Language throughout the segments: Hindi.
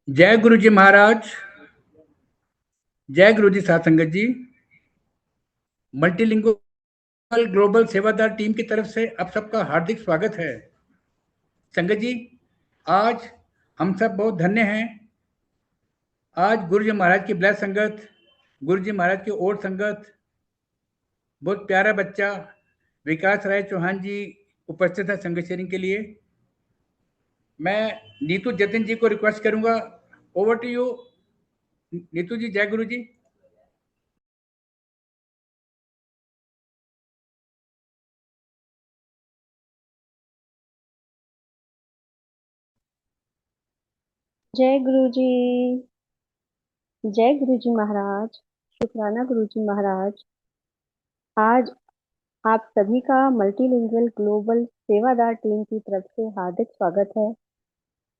जय गुरु जी महाराज। जय गुरु जी साथ संगत जी। मल्टीलिंगुअल ग्लोबल सेवादार टीम की तरफ से आप सबका हार्दिक स्वागत है। संगत जी, आज हम सब बहुत धन्य हैं। आज गुरु जी महाराज की ब्लैस संगत, गुरु जी महाराज की और संगत, बहुत प्यारा बच्चा विकास राय चौहान जी उपस्थित है संगत शेयरिंग के लिए। मैं नीतू जतिन जी को रिक्वेस्ट करूंगा। ओवर टू यू नीतू जी। जय गुरु जी। जय गुरु जी। जय गुरु जी महाराज। शुक्राना गुरु जी महाराज। आज आप सभी का मल्टीलिंगुअल ग्लोबल सेवादार टीम की तरफ से हार्दिक स्वागत है।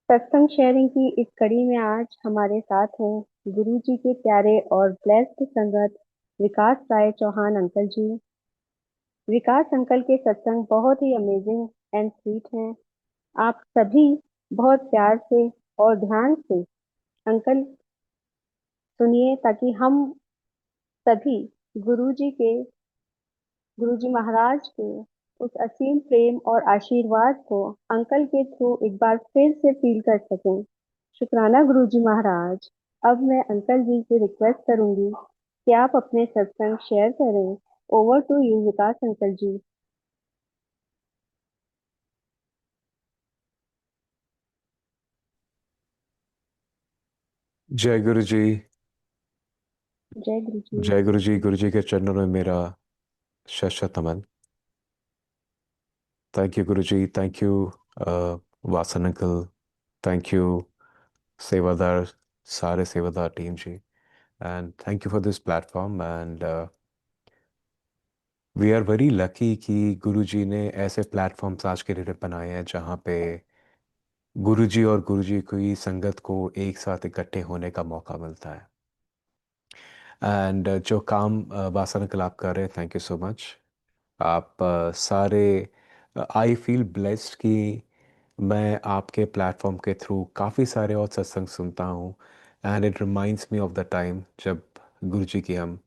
सत्संग शेयरिंग की इस कड़ी में आज हमारे साथ हैं गुरु जी के प्यारे और ब्लेस्ड संगत विकास राय चौहान अंकल जी। विकास अंकल के सत्संग बहुत ही अमेजिंग एंड स्वीट हैं। आप सभी बहुत प्यार से और ध्यान से अंकल सुनिए, ताकि हम सभी गुरु जी के गुरु जी महाराज के उस असीम प्रेम और आशीर्वाद को अंकल के थ्रू एक बार फिर से फील कर सकें। शुक्राना गुरु जी महाराज। अब मैं अंकल जी से रिक्वेस्ट करूंगी कि आप अपने सत्संग शेयर करें। Over to you Vikas uncle ji. जय गुरु जी। जय गुरु जी। जय गुरु जी। गुरु जी के चरणों में मेरा शत शत नमन। Thank you Guru ji. Thank you Vasan uncle. Thank you सेवादार, सारे सेवादार टीम जी। And thank you for this platform. And we are very lucky कि गुरु जी ने ऐसे प्लेटफॉर्म्स आज के डेट में बनाए हैं जहाँ पे गुरु जी और गुरु जी की संगत को एक साथ इकट्ठे होने का मौका मिलता है। एंड जो काम वासन अंकल आप कर रहे हैं, थैंक यू सो मच। आप सारे, आई फील ब्लेस्ड कि मैं आपके प्लेटफॉर्म के थ्रू काफ़ी सारे और सत्संग सुनता हूँ। And it reminds me of the time जब गुरु जी की हम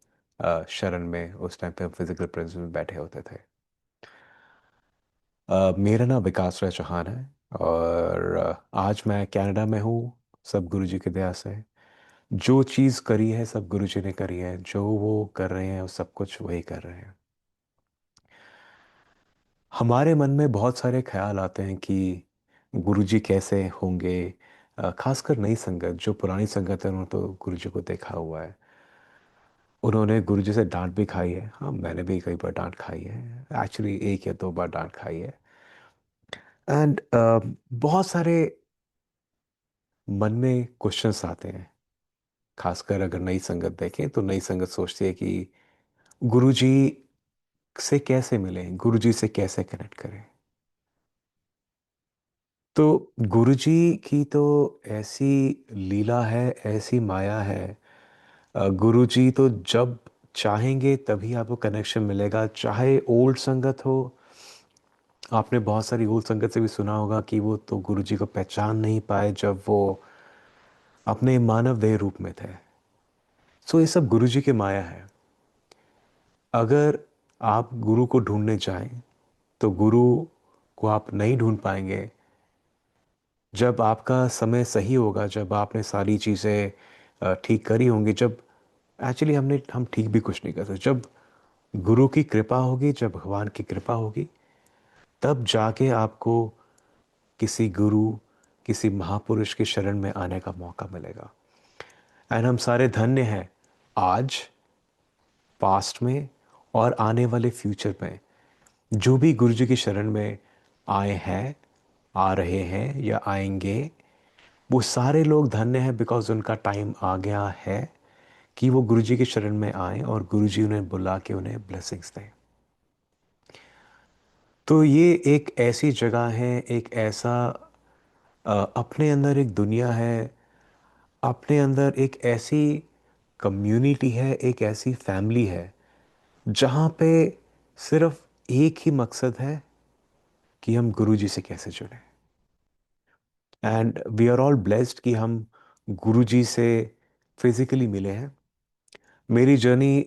शरण में, उस टाइम पे हम फिजिकल प्रेजेंस में बैठे होते थे। मेरा नाम विकास राय चौहान है और आज मैं कनाडा में हूँ। सब गुरु जी की दया से जो चीज़ करी है सब गुरु जी ने करी है। जो वो कर रहे हैं वो सब कुछ वही कर रहे हैं। हमारे मन में बहुत सारे ख्याल आते हैं कि गुरुजी कैसे होंगे। खासकर नई संगत, जो पुरानी संगत है, उन्होंने तो गुरुजी को देखा हुआ है। उन्होंने गुरुजी से डांट भी खाई है। हाँ, मैंने भी कई बार डांट खाई है। एक्चुअली एक या दो बार डांट खाई है। एंड बहुत सारे मन में क्वेश्चंस आते हैं। खासकर अगर नई संगत देखें तो नई संगत सोचती है कि गुरुजी से कैसे मिलें, गुरुजी से कैसे कनेक्ट करें। तो गुरुजी की तो ऐसी लीला है, ऐसी माया है। गुरुजी तो जब चाहेंगे तभी आपको कनेक्शन मिलेगा, चाहे ओल्ड संगत हो। आपने बहुत सारी ओल्ड संगत से भी सुना होगा कि वो तो गुरुजी को पहचान नहीं पाए जब वो अपने मानव देह रूप में थे। सो ये सब गुरुजी की माया है। अगर आप गुरु को ढूंढने जाएं तो गुरु को आप नहीं ढूंढ पाएंगे। जब आपका समय सही होगा, जब आपने सारी चीज़ें ठीक करी होंगी, जब एक्चुअली हम ठीक भी कुछ नहीं कर सकते, जब गुरु की कृपा होगी, जब भगवान की कृपा होगी, तब जाके आपको किसी गुरु, किसी महापुरुष की शरण में आने का मौका मिलेगा। एंड हम सारे धन्य हैं आज, पास्ट में और आने वाले फ्यूचर में जो भी गुरु जी की शरण में आए हैं, आ रहे हैं या आएंगे। वो सारे लोग धन्य हैं बिकॉज उनका टाइम आ गया है कि वो गुरुजी की शरण में आए और गुरुजी उन्हें बुला के उन्हें ब्लेसिंग्स दें। तो ये एक ऐसी जगह है, एक ऐसा अपने अंदर एक दुनिया है, अपने अंदर एक ऐसी कम्युनिटी है, एक ऐसी फैमिली है जहाँ पे सिर्फ एक ही मकसद है कि हम गुरुजी से कैसे जुड़े। And we are all blessed कि हम गुरुजी से फिजिकली मिले हैं। मेरी जर्नी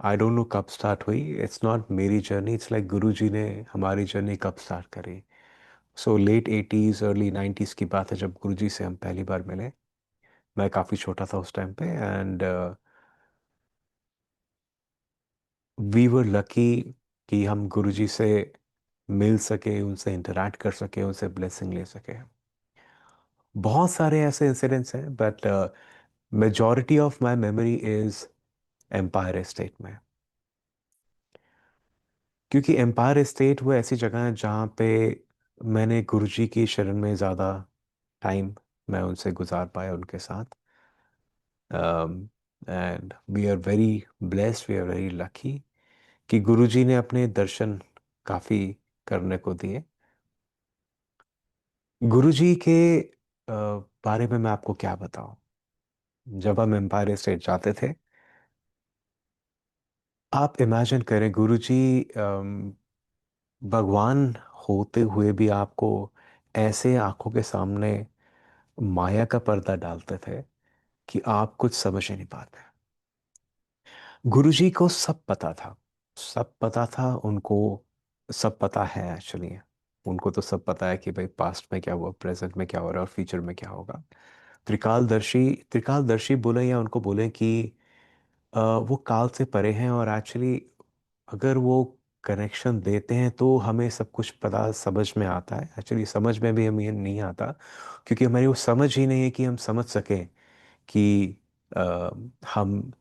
आई डोंट नो कब स्टार्ट हुई, इट्स नॉट मेरी जर्नी, इट्स लाइक गुरुजी ने हमारी जर्नी कब स्टार्ट करी। So let 80s early 90s की बात है जब गुरुजी से हम पहली बार मिले। मैं काफ़ी छोटा था उस टाइम पे, एंड वी वर लकी कि हम गुरुजी से मिल सके, उनसे इंटरेक्ट कर सके, उनसे ब्लेसिंग ले सके। बहुत सारे ऐसे इंसिडेंट्स हैं, but majority of my memory is Empire State में। क्योंकि एम्पायर स्टेट वो ऐसी जगह है जहाँ पे मैंने गुरुजी की शरण में ज़्यादा टाइम मैं उनसे गुजार पाया उनके साथ। And we are very blessed, we are very lucky कि गुरुजी ने अपने दर्शन काफ़ी करने को दिए। गुरुजी के बारे में मैं आपको क्या बताऊं। जब हम एम्पायर स्टेट जाते थे, आप इमेजिन करें गुरुजी भगवान होते हुए भी आपको ऐसे आंखों के सामने माया का पर्दा डालते थे कि आप कुछ समझ ही नहीं पाते। गुरुजी को सब पता था, सब पता था उनको, सब पता है एक्चुअली। उनको तो सब पता है कि भाई पास्ट में क्या हुआ, प्रेजेंट में क्या हो रहा है और फ्यूचर में क्या होगा। त्रिकालदर्शी, त्रिकालदर्शी बोले या उनको बोले कि वो काल से परे हैं, और एक्चुअली अगर वो कनेक्शन देते हैं तो हमें सब कुछ पता समझ में आता है। एक्चुअली समझ में भी हमें नहीं आता, क्योंकि हमारी वो समझ ही नहीं है कि हम समझ सकें कि अ, हम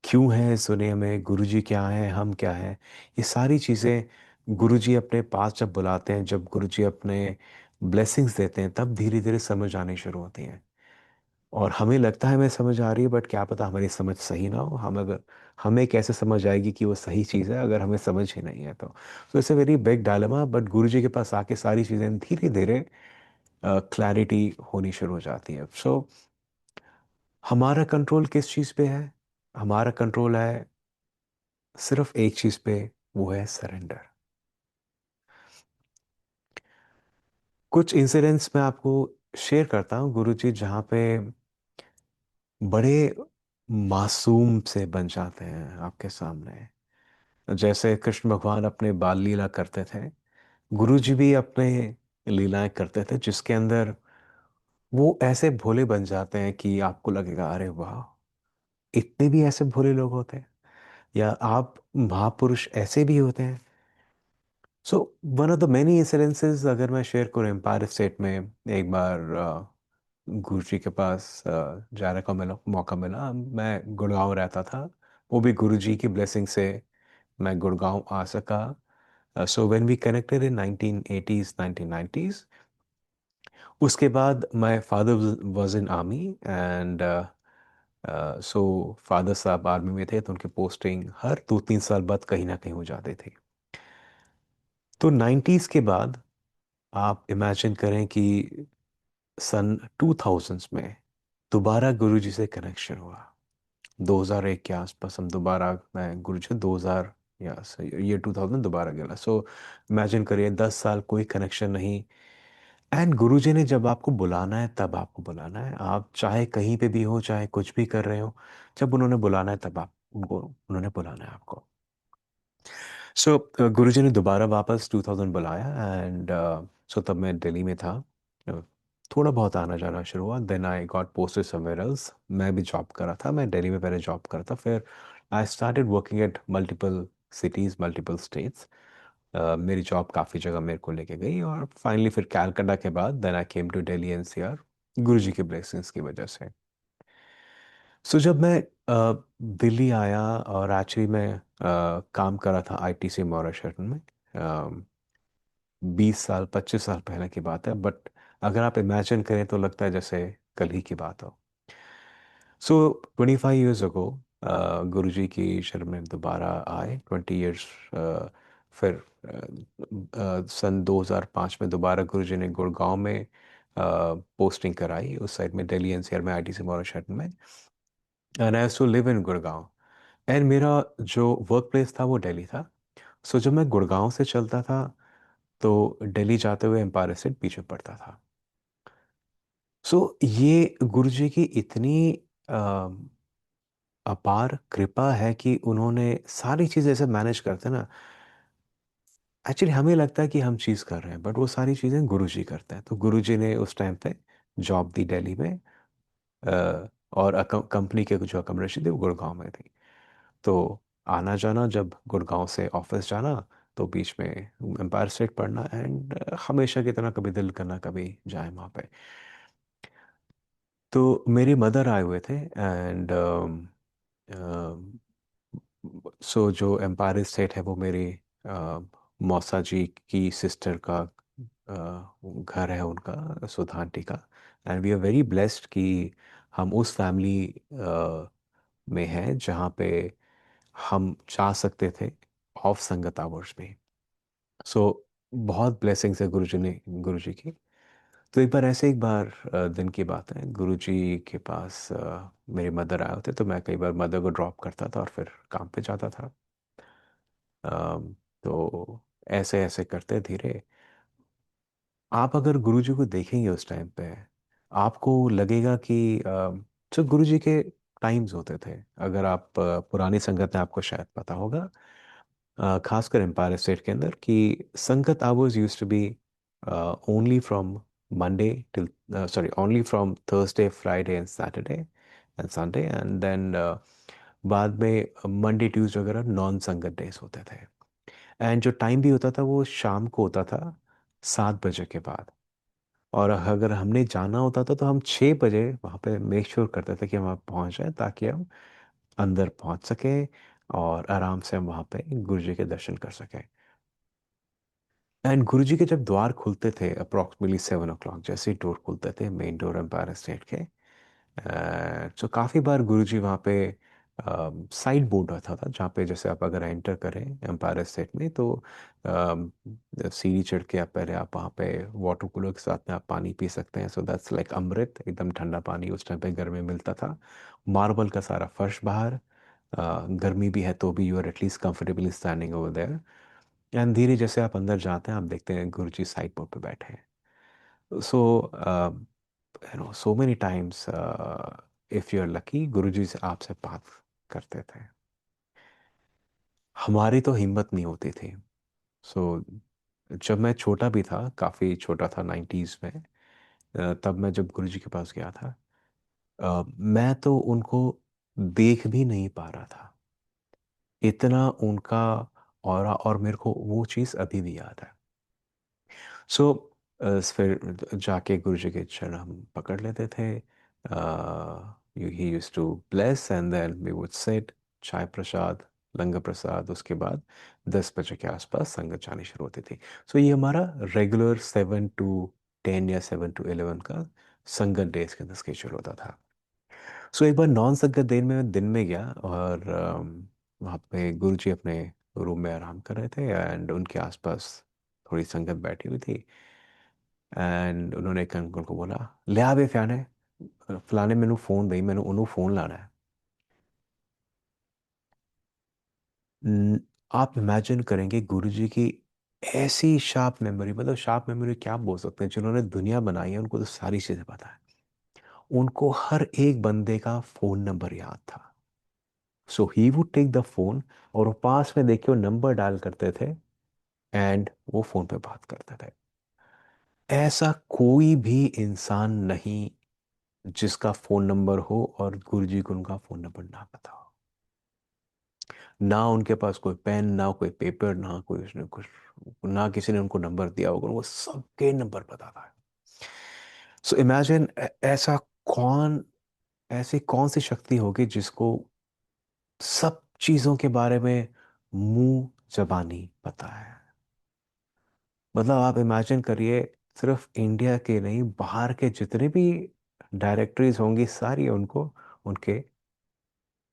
क्यों हैं इस दुनिया में, गुरुजी क्या है, हम क्या हैं। ये सारी चीज़ें गुरुजी अपने पास जब बुलाते हैं, जब गुरुजी अपने ब्लेसिंग्स देते हैं, तब धीरे धीरे समझ आनी शुरू होती हैं। और हमें लगता है हमें समझ आ रही है, बट क्या पता हमारी समझ सही ना हो। हम अगर, हमें कैसे समझ आएगी कि वो सही चीज़ है अगर हमें समझ ही नहीं है तो it's a very big dilemma. But Guruji के पास आके सारी चीज़ें धीरे धीरे क्लैरिटी होनी शुरू हो जाती है। सो हमारा कंट्रोल किस चीज़ पे है? हमारा कंट्रोल है सिर्फ एक चीज़ पे, वो है सरेंडर। कुछ इंसिडेंट्स मैं आपको शेयर करता हूँ गुरुजी, जहाँ पे बड़े मासूम से बन जाते हैं आपके सामने। जैसे कृष्ण भगवान अपने बाल लीला करते थे, गुरुजी भी अपने लीलाएं करते थे, जिसके अंदर वो ऐसे भोले बन जाते हैं कि आपको लगेगा अरे वाह, इतने भी ऐसे भोले लोग होते हैं, या आप महापुरुष ऐसे भी होते हैं। So one of the many incidences अगर मैं शेयर करूँ, एम्पायर स्टेट में एक बार गुरुजी के पास जाने का मौका मिला। मैं गुड़गांव रहता था, वो भी गुरुजी की ब्लेसिंग से मैं गुड़गांव आ सका। So when we connected in 1980s 1990s, उसके बाद my father was in army, and so father sahab army में थे, तो उनकी पोस्टिंग हर 2-3 साल बाद कहीं ना कहीं हो जाती थी। तो 90s के बाद आप इमेजिन करें कि सन 2000s में दोबारा गुरुजी से कनेक्शन हुआ। 2001 के आसपास हम दोबारा, मैं गुरुजी 2000 या ये 2000 दोबारा गया। सो इमेजिन करिए 10 साल कोई कनेक्शन नहीं। एंड गुरुजी ने जब आपको बुलाना है तब आपको बुलाना है, आप चाहे कहीं पे भी हो, चाहे कुछ भी कर रहे हो, जब उन्होंने बुलाना है तब आप उनको, उन्होंने बुलाना है आपको। सो गुरुजी ने दोबारा वापस 2000 बुलाया, एंड सो तब मैं दिल्ली में था। Uh, थोड़ा बहुत आना जाना शुरू हुआ। Then I got posted somewhere else. मैं भी जॉब कर रहा था, मैं दिल्ली में पहले जॉब कर रहा था, फिर I started working at multiple cities, multiple states. मेरी जॉब काफ़ी जगह मेरे को लेके गई, और फाइनली फिर कैलकाटा के बाद then I came to Delhi NCR, Guruji के ब्लेसिंग्स की वजह से। सो जब मैं दिल्ली आया, और एक्चुअली मैं काम कर रहा था आईटीसी मॉरिशस में। 20 साल 25 साल पहले की बात है, बट अगर आप इमेजिन करें तो लगता है जैसे कल ही की बात हो। सो 25 years ago गुरुजी की शरण में दोबारा आए, 20 years। फिर सन 2005 में दोबारा गुरुजी ने गुड़गांव में पोस्टिंग कराई, उस साइड में दिल्ली एनसीआर में आईटीसी मॉरिशस में। And I have to live in Gurgaon, and मेरा जो वर्क प्लेस था वो दिल्ली था। सो जब मैं गुड़गांव से चलता था, तो दिल्ली जाते हुए एम्पायर स्टेट पीछे पड़ता था। सो ये गुरु जी की इतनी अ, अपार कृपा है कि उन्होंने सारी चीज़ें ऐसे मैनेज करते हैं ना। एक्चुअली हमें लगता है कि हम चीज़ कर रहे हैं, बट वो सारी चीज़ें गुरु जी करते हैं। तो गुरु जी ने उस टाइम पे जॉब दी दिल्ली में, और कंपनी के जो अकोमोडेशन थी वो गुड़गांव में थी। तो आना जाना, जब गुड़गांव से ऑफिस जाना, तो बीच में एम्पायर स्टेट पढ़ना, एंड हमेशा की तरह कभी दिल करना कभी जाए वहाँ पे। तो मेरी मदर आए हुए थे, एंड सो जो एम्पायर स्टेट है वो मेरी मौसा जी की सिस्टर का घर है उनका, सुधा आंटी का। And we are very blessed कि हम उस फैमिली में हैं जहाँ पे हम जा सकते थे ऑफ संगत आवर्स में। सो बहुत ब्लेसिंग्स है गुरु जी की। तो एक बार ऐसे, एक बार दिन की बात है, गुरु जी के पास मेरे मदर आए होते, तो मैं कई बार मदर को ड्रॉप करता था और फिर काम पे जाता था। तो ऐसे ऐसे करते धीरे, आप अगर गुरु जी को देखेंगे उस टाइम पे, आपको लगेगा कि जो गुरु जी के टाइम्स होते थे, अगर आप पुरानी संगत में, आपको शायद पता होगा, खासकर एम्पायर स्टेट के अंदर, कि sangat hours used to be only from Monday till, sorry, only from Thursday, Friday and Saturday and Sunday, and then बाद में मंडे ट्यूसडे वगैरह नॉन संगत डेज होते थे। एंड जो टाइम भी होता था वो शाम को होता था, 7 बजे के बाद। और अगर हमने जाना होता था तो हम 6 बजे वहाँ पे मेक श्योर करते थे कि हम वहाँ पहुँच जाए, ताकि हम अंदर पहुँच सकें और आराम से हम वहाँ पे गुरु जी के दर्शन कर सकें। एंड गुरु जी के जब द्वार खुलते थे अप्रॉक्सीमेटली 7 o'clock, जैसे ही डोर खुलते थे, मेन डोर एम्पायर स्टेट के, तो काफ़ी बार गुरुजी वहाँ पे साइड बोर्ड रखा था, जहाँ पे जैसे आप अगर एंटर करें एम्पायर स्टेट में, तो सीढ़ी चढ़ के आप पहले आप वहाँ पे वाटर कूलर के साथ में आप पानी पी सकते हैं। सो दैट्स लाइक अमृत, एकदम ठंडा पानी उस टाइम पे घर में मिलता था। मार्बल का सारा फर्श बाहर, गर्मी भी है तो भी you are at least comfortably standing over there. And धीरे जैसे आप अंदर जाते हैं, आप देखते हैं गुरु जी साइड बोर्ड पे बैठे हैं। सो so many times, if you're lucky, गुरुजी से आपसे बात करते थे। हमारी तो हिम्मत नहीं होती थी। सो जब मैं छोटा भी था, काफ़ी छोटा था, 90s में, तब मैं जब गुरुजी के पास गया था, मैं तो उनको देख भी नहीं पा रहा था, इतना उनका ऑरा, और मेरे को वो चीज़ अभी भी याद है। सो फिर जाके गुरु जी के चरण हम पकड़ लेते थे। He use to bless, and then we would sit, चाय प्रसाद, लंगर प्रसाद, उसके बाद 10 बजे के आसपास संगत जानी शुरू होती थी। सो ये हमारा रेगुलर 7 to 10 या 7 to 11 का संगत डेज के अंदर स्केड्यूल होता था। सो एक बार नॉन संगत दिन में गया, और वहाँ पे गुरु जी अपने रूम में आराम कर रहे थे, एंड उनके आसपास थोड़ी संगत बैठी हुई थी। एंड उन्होंने एक अंकल को बोला, ले आ बे फलाने, फलाने मैनू फोन दई, मैनू उन्होंने फोन लाना है। न- आप इमेजिन करेंगे गुरुजी की ऐसी शार्प मेमोरी, मतलब शार्प मेमोरी क्या बोल सकते हैं, जिन्होंने दुनिया बनाई है उनको तो सारी चीजें पता है। उनको हर एक बंदे का फोन नंबर याद था। So he would take the phone, और वो पास में देखिए वो नंबर डायल करते थे, एंड वो फोन पे बात करते थे। ऐसा कोई भी इंसान नहीं जिसका फोन नंबर हो और गुरुजी को उनका फोन नंबर ना पता हो। ना उनके पास कोई पेन, ना कोई पेपर, ना कोई उसने कुछ, ना किसी ने उनको नंबर दिया होगा, वो सबके नंबर पता था। सो इमेजिन, ऐसा कौन ऐसी कौन सी शक्ति होगी जिसको सब चीजों के बारे में मुंह जबानी पता है। मतलब आप इमेजिन करिए, सिर्फ इंडिया के नहीं, बाहर के जितने भी डायरेक्टरीज होंगी, सारी उनको उनके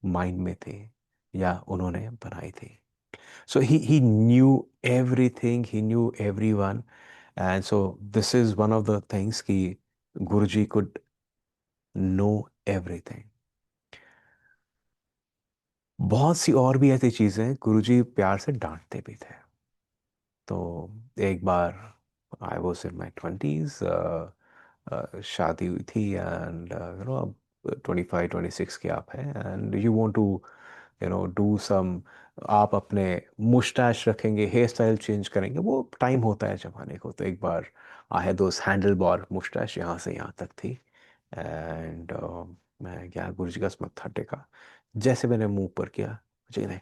माइंड में थी, या उन्होंने बनाई थी। So he knew everything, he knew everyone. And so this is one of the things कि Guruji could know everything. बहुत सी और भी ऐसी चीजें, गुरुजी प्यार से डांटते भी थे। तो एक बार I was in my twenties, शादी हुई थी, एंड अब 25 26 के आप हैं, and you want to do some, आप अपने मुस्टैच रखेंगे, हेयर स्टाइल चेंज करेंगे, वो टाइम होता है जमाने को। तो एक बार I had those handle bar mustache, यहाँ से यहाँ तक थी, एंड मैं गया गुरु जी का मत्था टेका। जैसे मैंने मुंह पर किया, मुझे नहीं,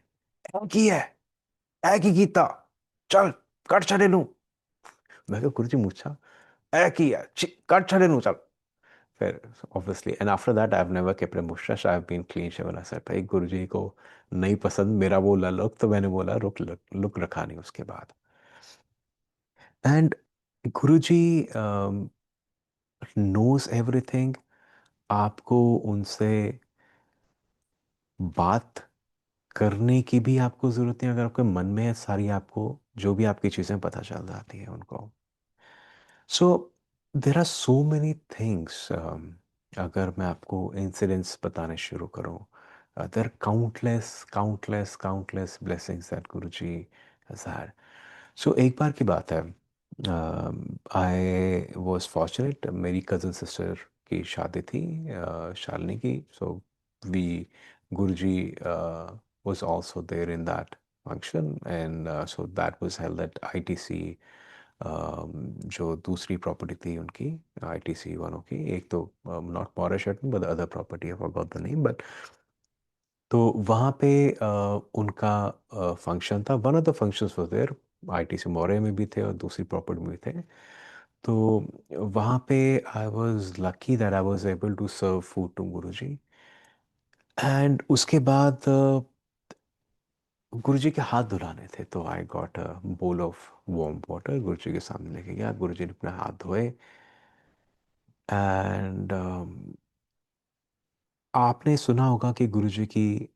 "ऐ की है, ऐ की कीता, चल कट छड़े नू।" मैं कहा गुरु जी मूछा ऐ की है, कट छड़े नू चल। फिर obviously, and after that I have never kept a moustache, I have been clean shaven. I said भाई गुरु जी को नहीं पसंद मेरा वो लुक, तो मैंने बोला रुक, लुक रखा नहीं उसके बाद। And Guru ji knows everything. आपको उनसे बात करने की भी आपको जरूरत नहीं, अगर आपके मन में है सारी, आपको जो भी आपकी चीजें पता चल जाती है उनको। So there are so many things. अगर मैं आपको इंसिडेंट्स बताने शुरू करूं, there countless countless countless blessings that Guruji has had. So एक बार की बात है, आई वॉज फॉर्चुनेट, मेरी कज़न सिस्टर की शादी थी, शालिनी की। So we Guruji was also there in that function, and so that was held at ITC, जो दूसरी प्रॉपर्टी थी उनकी, आईटीसी वालों की। एक तो नॉट मॉरिशट में, but other property, I forgot the name, but तो वहाँ पे उनका फंक्शन था। One of the functions was there, ITC Maurya में भी थे और दूसरी प्रॉपर्टी में भी थे। तो वहाँ पे I was lucky that I was able to serve food to Guruji. And उसके बाद गुरुजी के हाथ धुलाने थे, तो I got a bowl of warm water, गुरुजी के सामने लेके गया। गुरुजी ने अपने हाथ धोए, एंड आपने सुना होगा कि गुरुजी की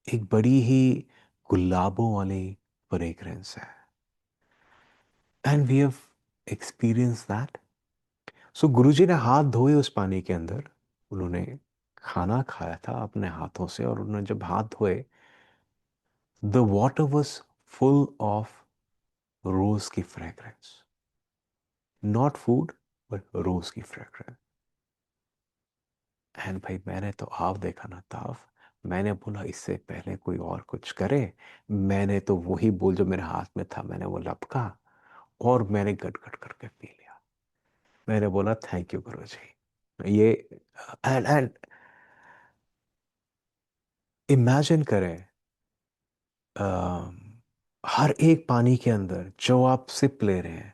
एक बड़ी ही गुलाबों वाली फ्रेग्रेंस है, and we have experience that. So Guruji ने हाथ धोए उस पानी के अंदर, उन्होंने खाना खाया था अपने हाथों से, और उन्होंने जब हाथ धोए, the water was full of रोज की फ्रेग्रेंस, नॉट फूड बट रोज की फ्रेग्रेंस। एंड भाई मैंने तो आप देखा ना ताफ, मैंने बोला इससे पहले कोई और कुछ करे, मैंने तो वही बोल जो मेरे हाथ में था, मैंने वो लपका और मैंने गट गट करके पी लिया। मैंने बोला थैंक यू गुरु जी। ये एंड इमेजिन करें, हर एक पानी के अंदर जो आप सिप ले रहे हैं,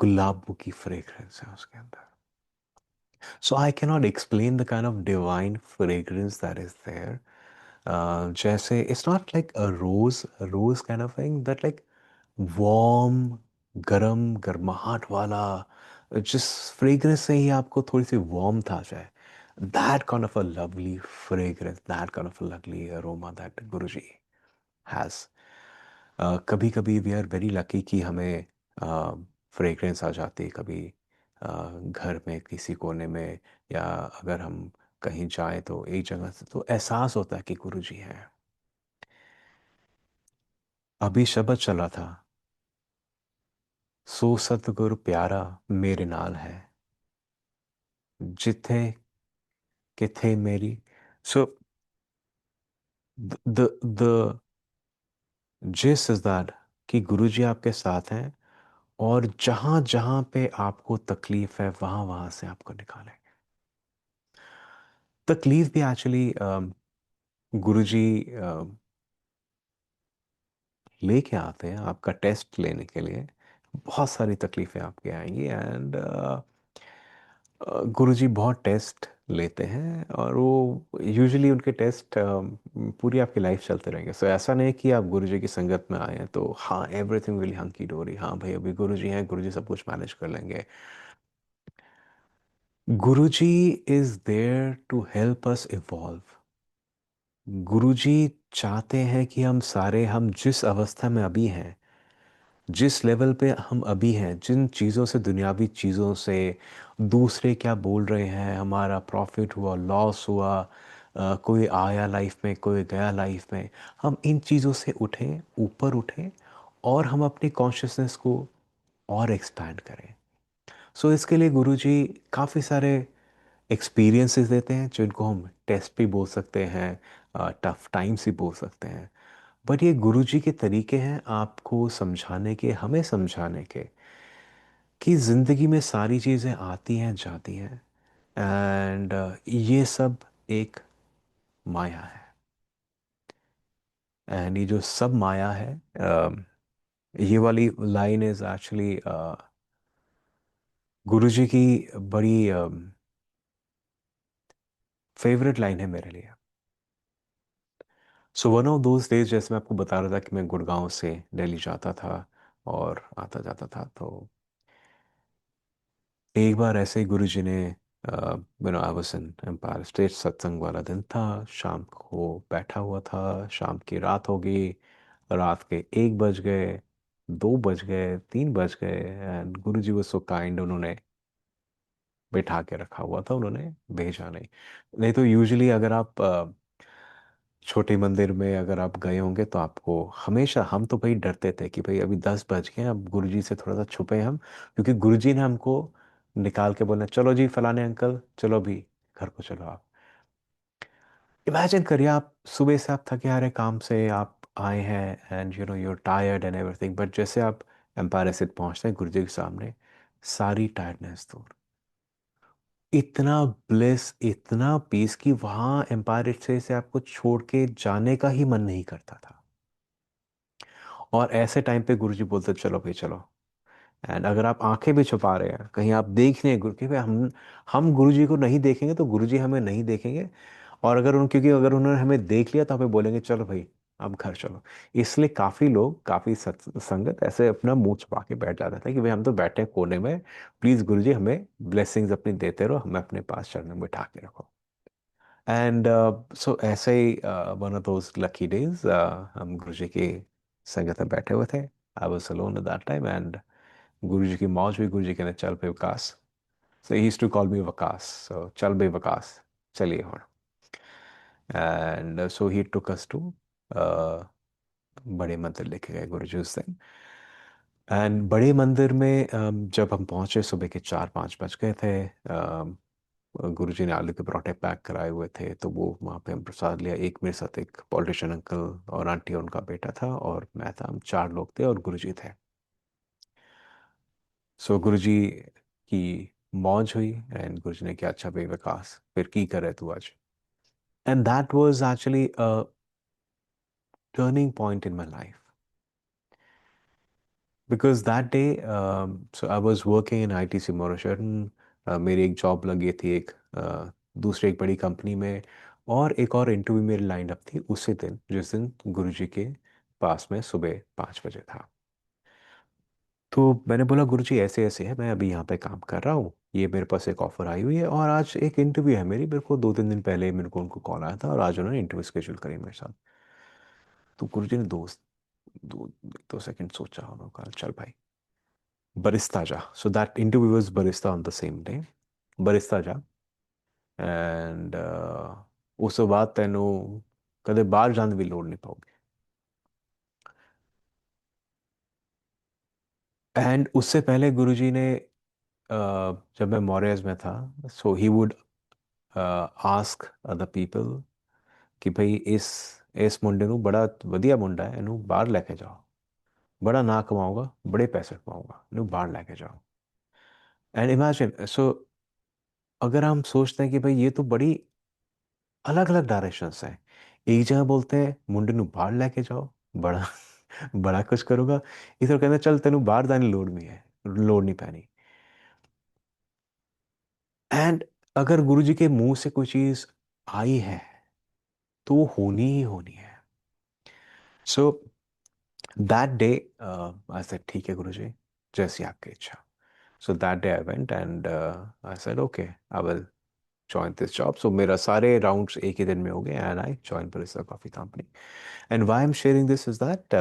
गुलाबों की फ्रेग्रेंस है उसके अंदर। So I cannot explain the kind of divine fragrance that is there. जैसे it's not like a rose kind of thing, that like warm, गरम गर्माहट वाला, जिस फ्रेग्रेंस से ही आपको थोड़ी सी वार्मथ आ जाए, that kind of a lovely fragrance, that kind of a lovely aroma that Guruji has. कभी कभी वी आर वेरी लकी कि हमें फ्रेग्रेंस आ जाती है कभी घर में किसी कोने में, या अगर हम कहीं जाए तो एक जगह से तो एहसास होता है कि गुरुजी हैं। अभी शब्द चला था, सो सतगुरु प्यारा मेरे नाल है, जिथे किथे मेरी। सो द जिस इज दैट कि गुरुजी आपके साथ हैं, और जहां जहां पे आपको तकलीफ है वहां वहां से आपको निकालें। तकलीफ भी एक्चुअली गुरुजी लेके आते हैं आपका टेस्ट लेने के लिए। बहुत सारी तकलीफें आपके आएंगी, एंड गुरुजी बहुत टेस्ट लेते हैं, और वो यूजुअली उनके टेस्ट पूरी आपकी लाइफ चलते रहेंगे। सो ऐसा नहीं है कि आप गुरुजी की संगत में आए हैं तो हाँ एवरीथिंग विल हंकी डोरी, हाँ भाई अभी गुरुजी हैं, गुरुजी सब कुछ मैनेज कर लेंगे। Guruji is there to help us evolve. Guruji चाहते हैं कि हम जिस अवस्था में अभी हैं, जिस लेवल पे हम अभी हैं, जिन चीज़ों से, दुनियावी चीज़ों से, दूसरे क्या बोल रहे हैं, हमारा प्रॉफिट हुआ, लॉस हुआ, कोई आया लाइफ में, कोई गया लाइफ में, हम इन चीज़ों से उठें, ऊपर उठें, और हम अपनी कॉन्शियसनेस को और एक्सपैंड करें। सो इसके लिए गुरुजी काफ़ी सारे एक्सपीरियंसेस देते हैं, जिनको हम टेस्ट भी बोल सकते हैं, टफ टाइम्स भी बोल सकते हैं। बट ये गुरुजी के तरीके हैं आपको समझाने के, हमें समझाने के, कि ज़िंदगी में सारी चीज़ें आती हैं जाती हैं, एंड ये सब एक माया है। एंड ये जो सब माया है, ये वाली लाइन इज़ एक्चुअली गुरुजी की बड़ी फेवरेट लाइन है मेरे लिए। So one of those days, जैसे मैं आपको बता रहा था कि मैं गुड़गांव से दिल्ली जाता था और आता जाता था, तो एक बार ऐसे ही गुरुजी ने, I was in Empire State, satsang वाला दिन था, शाम को बैठा हुआ था, शाम की रात हो गई, रात के 1 बज गए, 2 बज गए, 3 बज गए, एंड गुरुजी वो सो काइंड, उन्होंने बैठा के रखा हुआ था, उन्होंने भेजा नहीं। नहीं तो यूजुअली अगर आप छोटे मंदिर में अगर आप गए होंगे तो आपको हमेशा, हम तो भाई डरते थे कि भाई अभी 10 बज गए, अब गुरुजी से थोड़ा सा छुपे हम, क्योंकि गुरुजी ने हमको निकाल के बोलना, चलो जी फलाने अंकल, चलो भी घर को चलो आप। इमेजिन करिए, आप सुबह से आप थके हारे काम से आप आए हैं, and you know you're tired and everything, but जैसे आप एम्पायर एसिड पहुंचते हैं गुरुजी के सामने, सारी टायर्डनेस दूर, इतना ब्लिस, इतना पीस कि वहां एम्पायर से आपको छोड़ के जाने का ही मन नहीं करता था। और ऐसे टाइम पे गुरुजी बोलते चलो भाई चलो। एंड अगर आप आंखें भी छुपा रहे हैं, कहीं आप देख रहे हैं गुरु, क्योंकि हम गुरुजी को नहीं देखेंगे तो गुरुजी हमें नहीं देखेंगे। और क्योंकि अगर उन्होंने हमें देख लिया तो हमें बोलेंगे चलो भाई अब घर चलो। इसलिए काफी लोग, काफी संगत ऐसे अपना मुंह छुपा के बैठ जाते थे कि भाई हम तो बैठे हैं कोने में, प्लीज गुरुजी हमें ब्लेसिंग्स अपनी देते रहो, हमें अपने पास चरणों में बिठा के रखो। एंड सो ऐसे ही one of those lucky days, हम गुरुजी की संगत में बैठे हुए थे। I was alone at that time, and Guruji की मौज हुई, गुरुजी कहने चल भाई Waqas. So he used to call me Waqas, so चल भाई वकास, चलिए हुण। And so he took us to बड़े मंदिर लेके गए गुरुजी उस दिन। एंड बड़े मंदिर में जब हम पहुंचे, सुबह के 4-5 बज गए थे। गुरुजी ने आलू के पराठे पैक कराए हुए थे, तो वो वहाँ पे हम प्रसाद लिया। एक मेरे साथ एक पॉलिटिशियन अंकल और आंटी और उनका बेटा था, और मैं था, हम 4 लोग थे और गुरुजी थे। सो गुरुजी की मौज हुई, एंड गुरुजी ने कहा अच्छा भाई विकास, फिर की करे तू आज। And that was actually a turning point in my life, because that day, so I was working in ITC Maurya Sheraton. मेरी एक जॉब लगी थी एक दूसरी एक बड़ी कंपनी में, और एक और इंटरव्यू मेरी लाइन अप थी उसी दिन, जिस दिन गुरुजी के पास में सुबह 5 बजे था। तो मैंने बोला गुरुजी ऐसे ऐसे है, मैं अभी यहाँ पे काम कर रहा हूँ, ये मेरे पास एक ऑफर आई हुई है, और आज एक इंटरव्यू है मेरी, मेरे को 2-3 दिन पहले मेरे को उनको कॉल आया था, और आज उन्होंने इंटरव्यू स्केड्यूल करी मेरे साथ। तो गुरुजी ने दो 2 सेकंड सोचा, उन्होंने कहा चल भाई बरिस्ता जा। So that interview was Barista on the same day. Barista जा, एंड उस तो बाद तेनों कदे बाहर जाने की लोड़ नहीं पाओगी। एंड उससे पहले गुरुजी ने, जब मैं मॉरियस में था, so he would ask other people कि भाई इस मुंडे ਨੂੰ बड़ा ਵਧੀਆ ਮੁੰਡਾ ਹੈ, ਇਹਨੂੰ ਬਾਹਰ ਲੈ ਕੇ ਜਾਓ, बड़ा ना कमाऊंगा, बड़े पैसे कमाऊंगा, ਇਹਨੂੰ बाहर लेके जाओ। एंड इमेजिन, सो अगर हम सोचते हैं कि भाई ये तो बड़ी अलग अलग डायरेक्शंस हैं। एक जगह बोलते हैं मुंडे ਨੂੰ बाहर लेके जाओ, बड़ा बड़ा कुछ करूंगा। इधर कहते हैं चल तेनू बाहर जाने की लोड़ नहीं है, लोड़ नहीं पैनी। एंड अगर गुरुजी के मुंह से कोई चीज आई है तो वो होनी ही होनी है। So that day I said ठीक है गुरुजी, जैसी आपकी इच्छा। So that day I went, and I said okay, I will join this job. So मेरा सारे राउंड्स एक ही दिन में हो गए, and I join Barista coffee company. And why I am sharing this is that,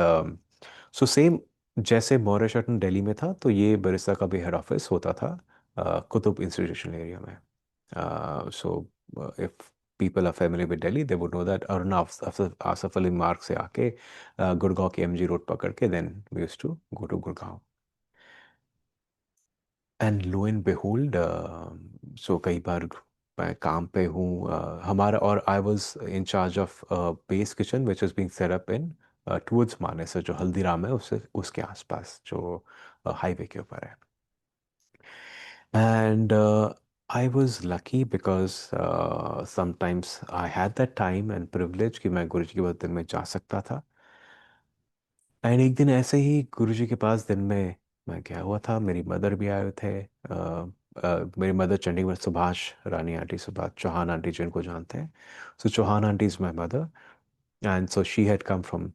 so same जैसे मॉरिशटन दिल्ली में था, तो ये बरिस्ता का भी हेड ऑफिस होता था कुतुब इंस्टीट्यूशन एरिया में। So if people are familiar with Delhi, they would know that Aruna Asaf Ali Marg से आके गुड़गांव की MG रोड पकड़ के then we used to go to Gurgaon. And lo and behold, so कई बार मैं काम पे हूँ, हमारा, और I was in charge of base kitchen which is being set up in towards Manesar, जो हल्दीराम है उसके आसपास, जो हाईवे के ऊपर है. And I was lucky because sometimes I had that time and privilege कि मैं गुरुजी के पास दिन में जा सकता था. एंड एक दिन ऐसे ही गुरुजी के पास दिन में मैं गया हुआ था, मेरी मदर भी आए हुए थे. मेरी mother Chandigarh, Subhash Rani aunty, Subhash Chauhan aunty जिनको जानते हैं. So Chauhan aunty is my mother, and so she had come from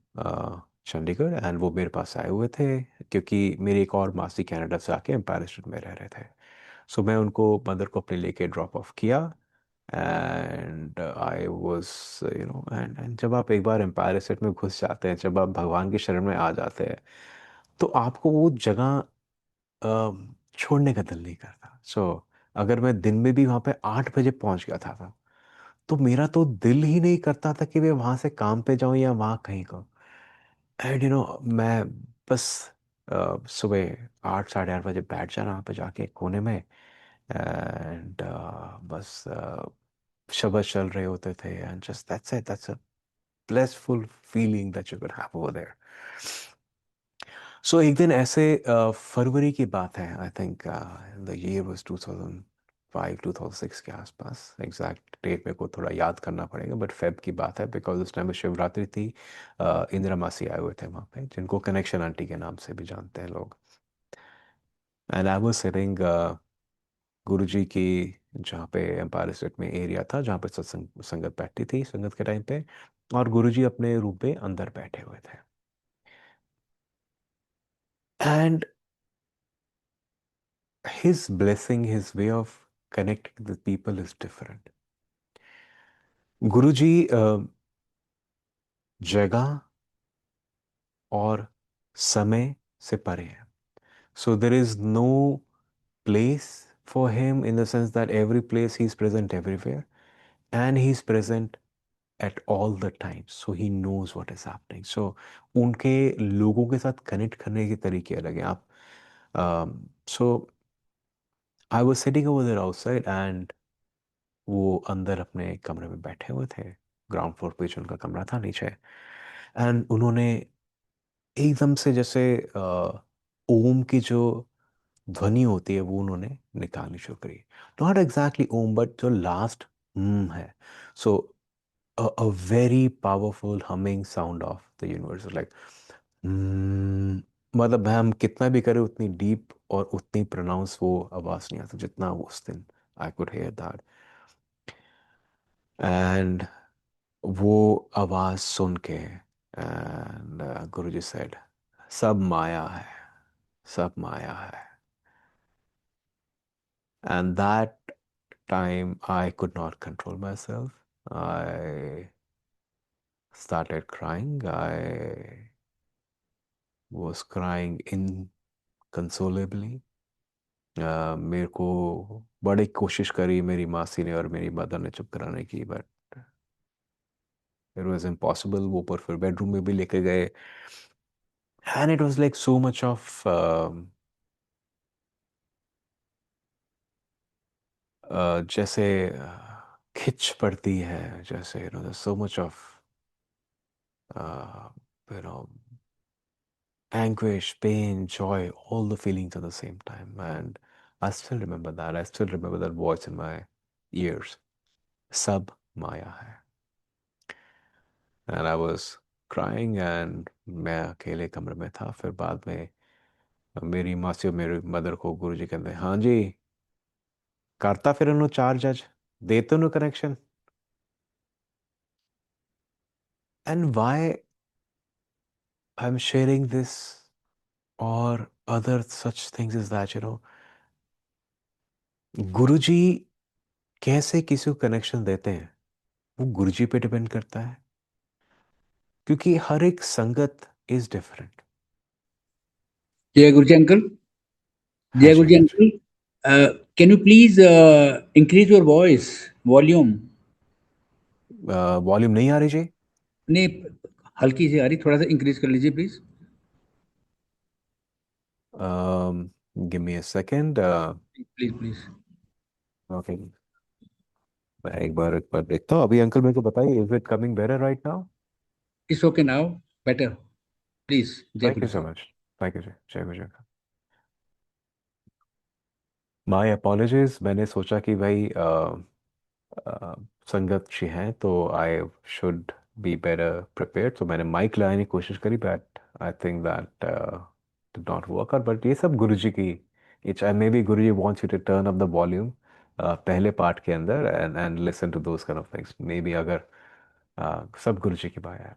Chandigarh, and वो मेरे पास आए हुए थे क्योंकि मेरी एक और मासी कनाडा से आके एम्पायर स्टेट में रह रहे थे. सो मैं उनको, मदर को अपने लेके ड्रॉप ऑफ किया. एंड आई वॉज एंड जब आप एक बार एम्पायर स्टेट में घुस जाते हैं, जब आप भगवान की शरण में आ जाते हैं, तो आपको वो जगह छोड़ने का दिल नहीं करता. अगर मैं दिन में भी वहाँ पे 8 बजे पहुँच गया था, तो मेरा तो दिल ही नहीं करता था कि मैं वहाँ से काम पे जाऊँ या वहाँ कहीं को. एंड मैं बस सुबह 8 साढ़े 8 बजे बैठ जाना वहाँ पे जाके कोने में. एंड बस शब्द चल रहे होते थे, and just that's a blissful feeling that you could have over there. So एक दिन ऐसे फरवरी की बात है, I think the year was 2005 2006 के आसपास. एग्जैक्ट डेट मेरे को थोड़ा याद करना पड़ेगा, बट फेब की बात है बिकॉज उस टाइम में शिवरात्रि थी. इंदिरा मासी आए हुए थे वहाँ पे, जिनको कनेक्शन आंटी के नाम से भी जानते हैं लोग. एंड आई वाज सिटिंग गुरु जी की, जहाँ पे एम्पायर स्टेट में एरिया था जहाँ पे सत्संग संगत बैठती थी संगत के टाइम पे, और गुरु जी अपने रूम पे अंदर बैठे हुए थे. And his blessing, his way of connecting with people is different. गुरुजी जगह और समय से परे है. So there is no place for him in the sense that every place he's present everywhere, and he's present at all the time. So he knows what is happening. So उनके लोगों के साथ कनेक्ट करने के तरीके अलग हैं. आप so I was sitting over there outside, and वो अंदर अपने कमरे में बैठे हुए थे. ग्राउंड फ्लोर पे जो उनका कमरा था नीचे, एंड उन्होंने एकदम से जैसे ओम की जो ध्वनि होती है वो उन्होंने निकालनी शुरू करी. नॉट एग्जैक्टली ओम, बट जो लास्ट है. So a very powerful humming sound of the universe, like मतलब हम कितना भी करें उतनी डीप और उतनी प्रोनाउंस वो आवाज़ नहीं आती जितना उस दिन I could hair that. And वो आवाज़ सुन के, एंड गुरुजी सेड, सब माया है, सब माया है. And that time I could not control my self. I started crying. I was crying inconsolably. मेरे को बड़ी कोशिश करी मेरी मासी ने और मेरी मदर ने चुप कराने की, बट इट वाज इम्पॉसिबल. वो पर फिर बेडरूम में भी लेके गए, and it was like so much of जैसे खिंच पड़ती है, जैसे so much of you know anguish, pain, joy, all the feelings at the same time. And I still remember that. I still remember that voice in my ears. Sab Maya hai. And I was crying, and मैं अकेले कमरे में था. फिर बाद में मेरी मासी और मेरी मदर को गुरुजी कहते हैं, हाँ जी करता फिर उन्होंने चार्ज आज देते उन्होंने connection. And why I'm sharing this or other such things is that गुरुजी कैसे किसी को कनेक्शन देते हैं वो गुरुजी पे डिपेंड करता है, क्योंकि हर एक संगत इज डिफरेंट. जय गुरुजी अंकल. जय Guruji uncle, can you please increase your voice volume? Volume नहीं आ रही जी? नहीं, हल्की सी आ रही, थोड़ा सा इंक्रीज कर लीजिए please. Give me a second. Please please. Okay, मैं एक बार देखता हूँ अभी। अंकल मेरे को बताइए, is it coming better right now? It's okay now, better. Please, जय thank Guru you so ji. Much. Thank you जी, जय गुरु जी। My apologies. मैंने सोचा कि भाई अ, संगत जी हैं तो I should be better prepared, तो मैंने माइक लगाने की कोशिश करी, but I think that did not work out. But ये सब गुरु जी की इच्छा है। Maybe Guru ji wants you to turn up the volume पहले पार्ट के अंदर and listen to those kind of things. Maybe अगर सब गुरु जी की माया है।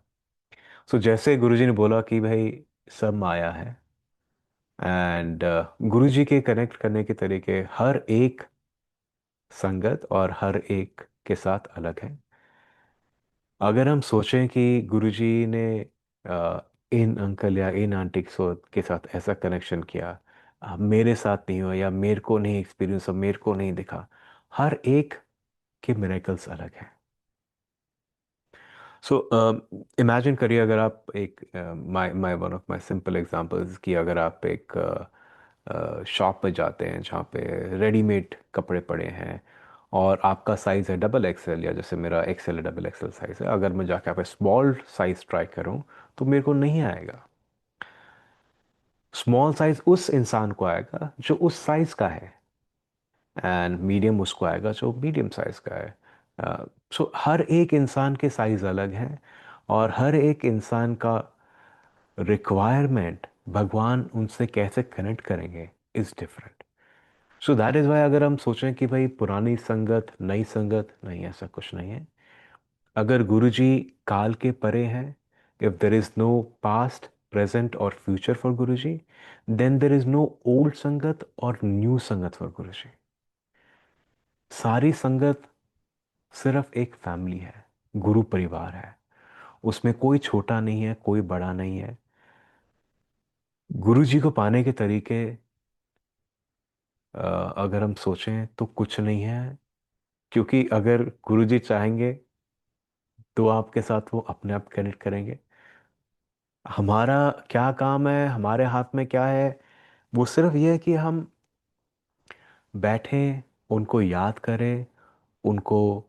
सो जैसे गुरु जी ने बोला कि भाई सब माया है, एंड गुरु जी के कनेक्ट करने के तरीके हर एक संगत और हर एक के साथ अलग है। अगर हम सोचें कि गुरुजी ने इन अंकल या इन आंटी के साथ ऐसा कनेक्शन किया, मेरे साथ नहीं हुआ या मेरे को नहीं एक्सपीरियंस और मेरे को नहीं दिखा, हर एक के मिरेकल्स अलग हैं। सो इमेजिन करिए, अगर आप एक my my one of my simple examples कि अगर आप एक शॉप पे जाते हैं जहाँ पे रेडीमेड कपड़े पड़े हैं और आपका साइज़ है डबल एक्सएल, या जैसे मेरा एक्सएल है, डबल एक्सएल साइज़ है, अगर मैं जाके आप स्मॉल साइज़ ट्राई करूँ तो मेरे को नहीं आएगा। स्मॉल साइज़ उस इंसान को आएगा जो उस साइज़ का है, एंड मीडियम उसको आएगा जो मीडियम साइज़ का है। सो हर एक इंसान के साइज़ अलग हैं, और हर एक इंसान का रिक्वायरमेंट, भगवान उनसे कैसे कनेक्ट करेंगे, is different. So that is why अगर हम सोचें कि भाई पुरानी संगत नई संगत, नहीं, ऐसा कुछ नहीं है। अगर गुरुजी काल के परे हैं, if there is no past present और future for Guruji, then there is no old संगत और न्यू संगत फॉर गुरुजी। सारी संगत सिर्फ एक फैमिली है, गुरु परिवार है। उसमें कोई छोटा नहीं है, कोई बड़ा नहीं है। गुरुजी को पाने के तरीके अगर हम सोचें तो कुछ नहीं है, क्योंकि अगर गुरुजी चाहेंगे तो आपके साथ वो अपने आप कनेक्ट करेंगे। हमारा क्या काम है, हमारे हाथ में क्या है? वो सिर्फ ये है कि हम बैठें, उनको याद करें, उनको,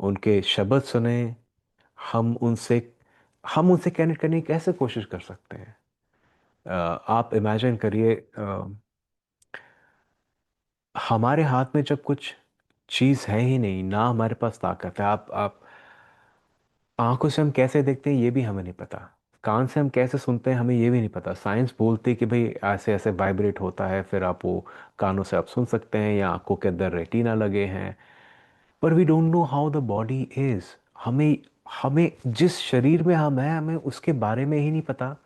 उनके शब्द सुने। हम उनसे हम उनसे कनेक्ट करने की कैसे कोशिश कर सकते हैं? आप इमेजिन करिए, हमारे हाथ में जब कुछ चीज़ है ही नहीं, ना हमारे पास ताकत है, आप आंखों से हम कैसे देखते हैं ये भी हमें नहीं पता, कान से हम कैसे सुनते हैं हमें ये भी नहीं पता। साइंस बोलती है कि भाई ऐसे ऐसे वाइब्रेट होता है, फिर आप वो कानों से आप सुन सकते हैं या आंखों के अंदर रेटिना लगे हैं। पर we don't know how the body is. हमें हमें जिस शरीर में हम हैं, हमें उसके बारे में ही नहीं पता,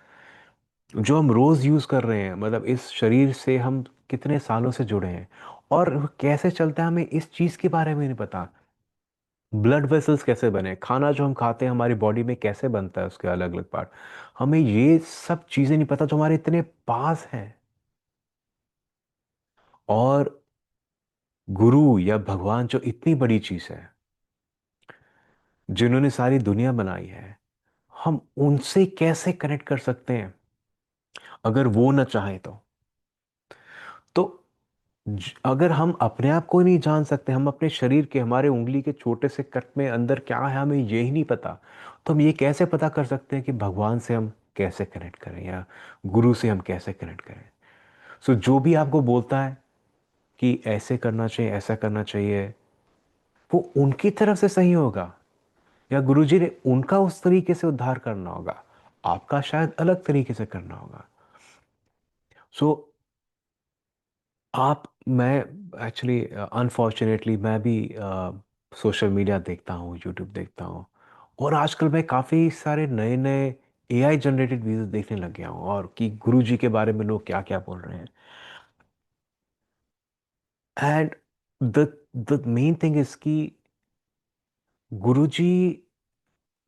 जो हम रोज यूज कर रहे हैं। मतलब इस शरीर से हम कितने सालों से जुड़े हैं और वो कैसे चलता है, हमें इस चीज के बारे में नहीं पता। ब्लड वेसल्स कैसे बने, खाना जो हम खाते हैं हमारी बॉडी में कैसे बनता है, उसके अलग अलग पार्ट, हमें ये सब चीजें नहीं पता जो हमारे इतने पास हैं। और गुरु या भगवान जो इतनी बड़ी चीज है, जिन्होंने सारी दुनिया बनाई है, हम उनसे कैसे कनेक्ट कर सकते हैं अगर वो ना चाहे तो अगर हम अपने आप को नहीं जान सकते, हम अपने शरीर के, हमारे उंगली के छोटे से कट में अंदर क्या है हमें ये ही नहीं पता, तो हम ये कैसे पता कर सकते हैं कि भगवान से हम कैसे कनेक्ट करें या गुरु से हम कैसे कनेक्ट करें? सो जो भी आपको बोलता है कि ऐसे करना चाहिए, ऐसा करना चाहिए, वो उनकी तरफ से सही होगा, या गुरुजी ने उनका उस तरीके से उद्धार करना होगा, आपका शायद अलग तरीके से करना होगा। सो मैं एक्चुअली अनफॉर्चुनेटली मैं भी सोशल मीडिया देखता हूँ, यूट्यूब देखता हूँ, और आजकल मैं काफ़ी सारे नए नए एआई जनरेटेड वीडियोस देखने लग गया हूँ, और कि गुरुजी के बारे में लोग क्या क्या बोल रहे हैं। And the the main thing is कि गुरुजी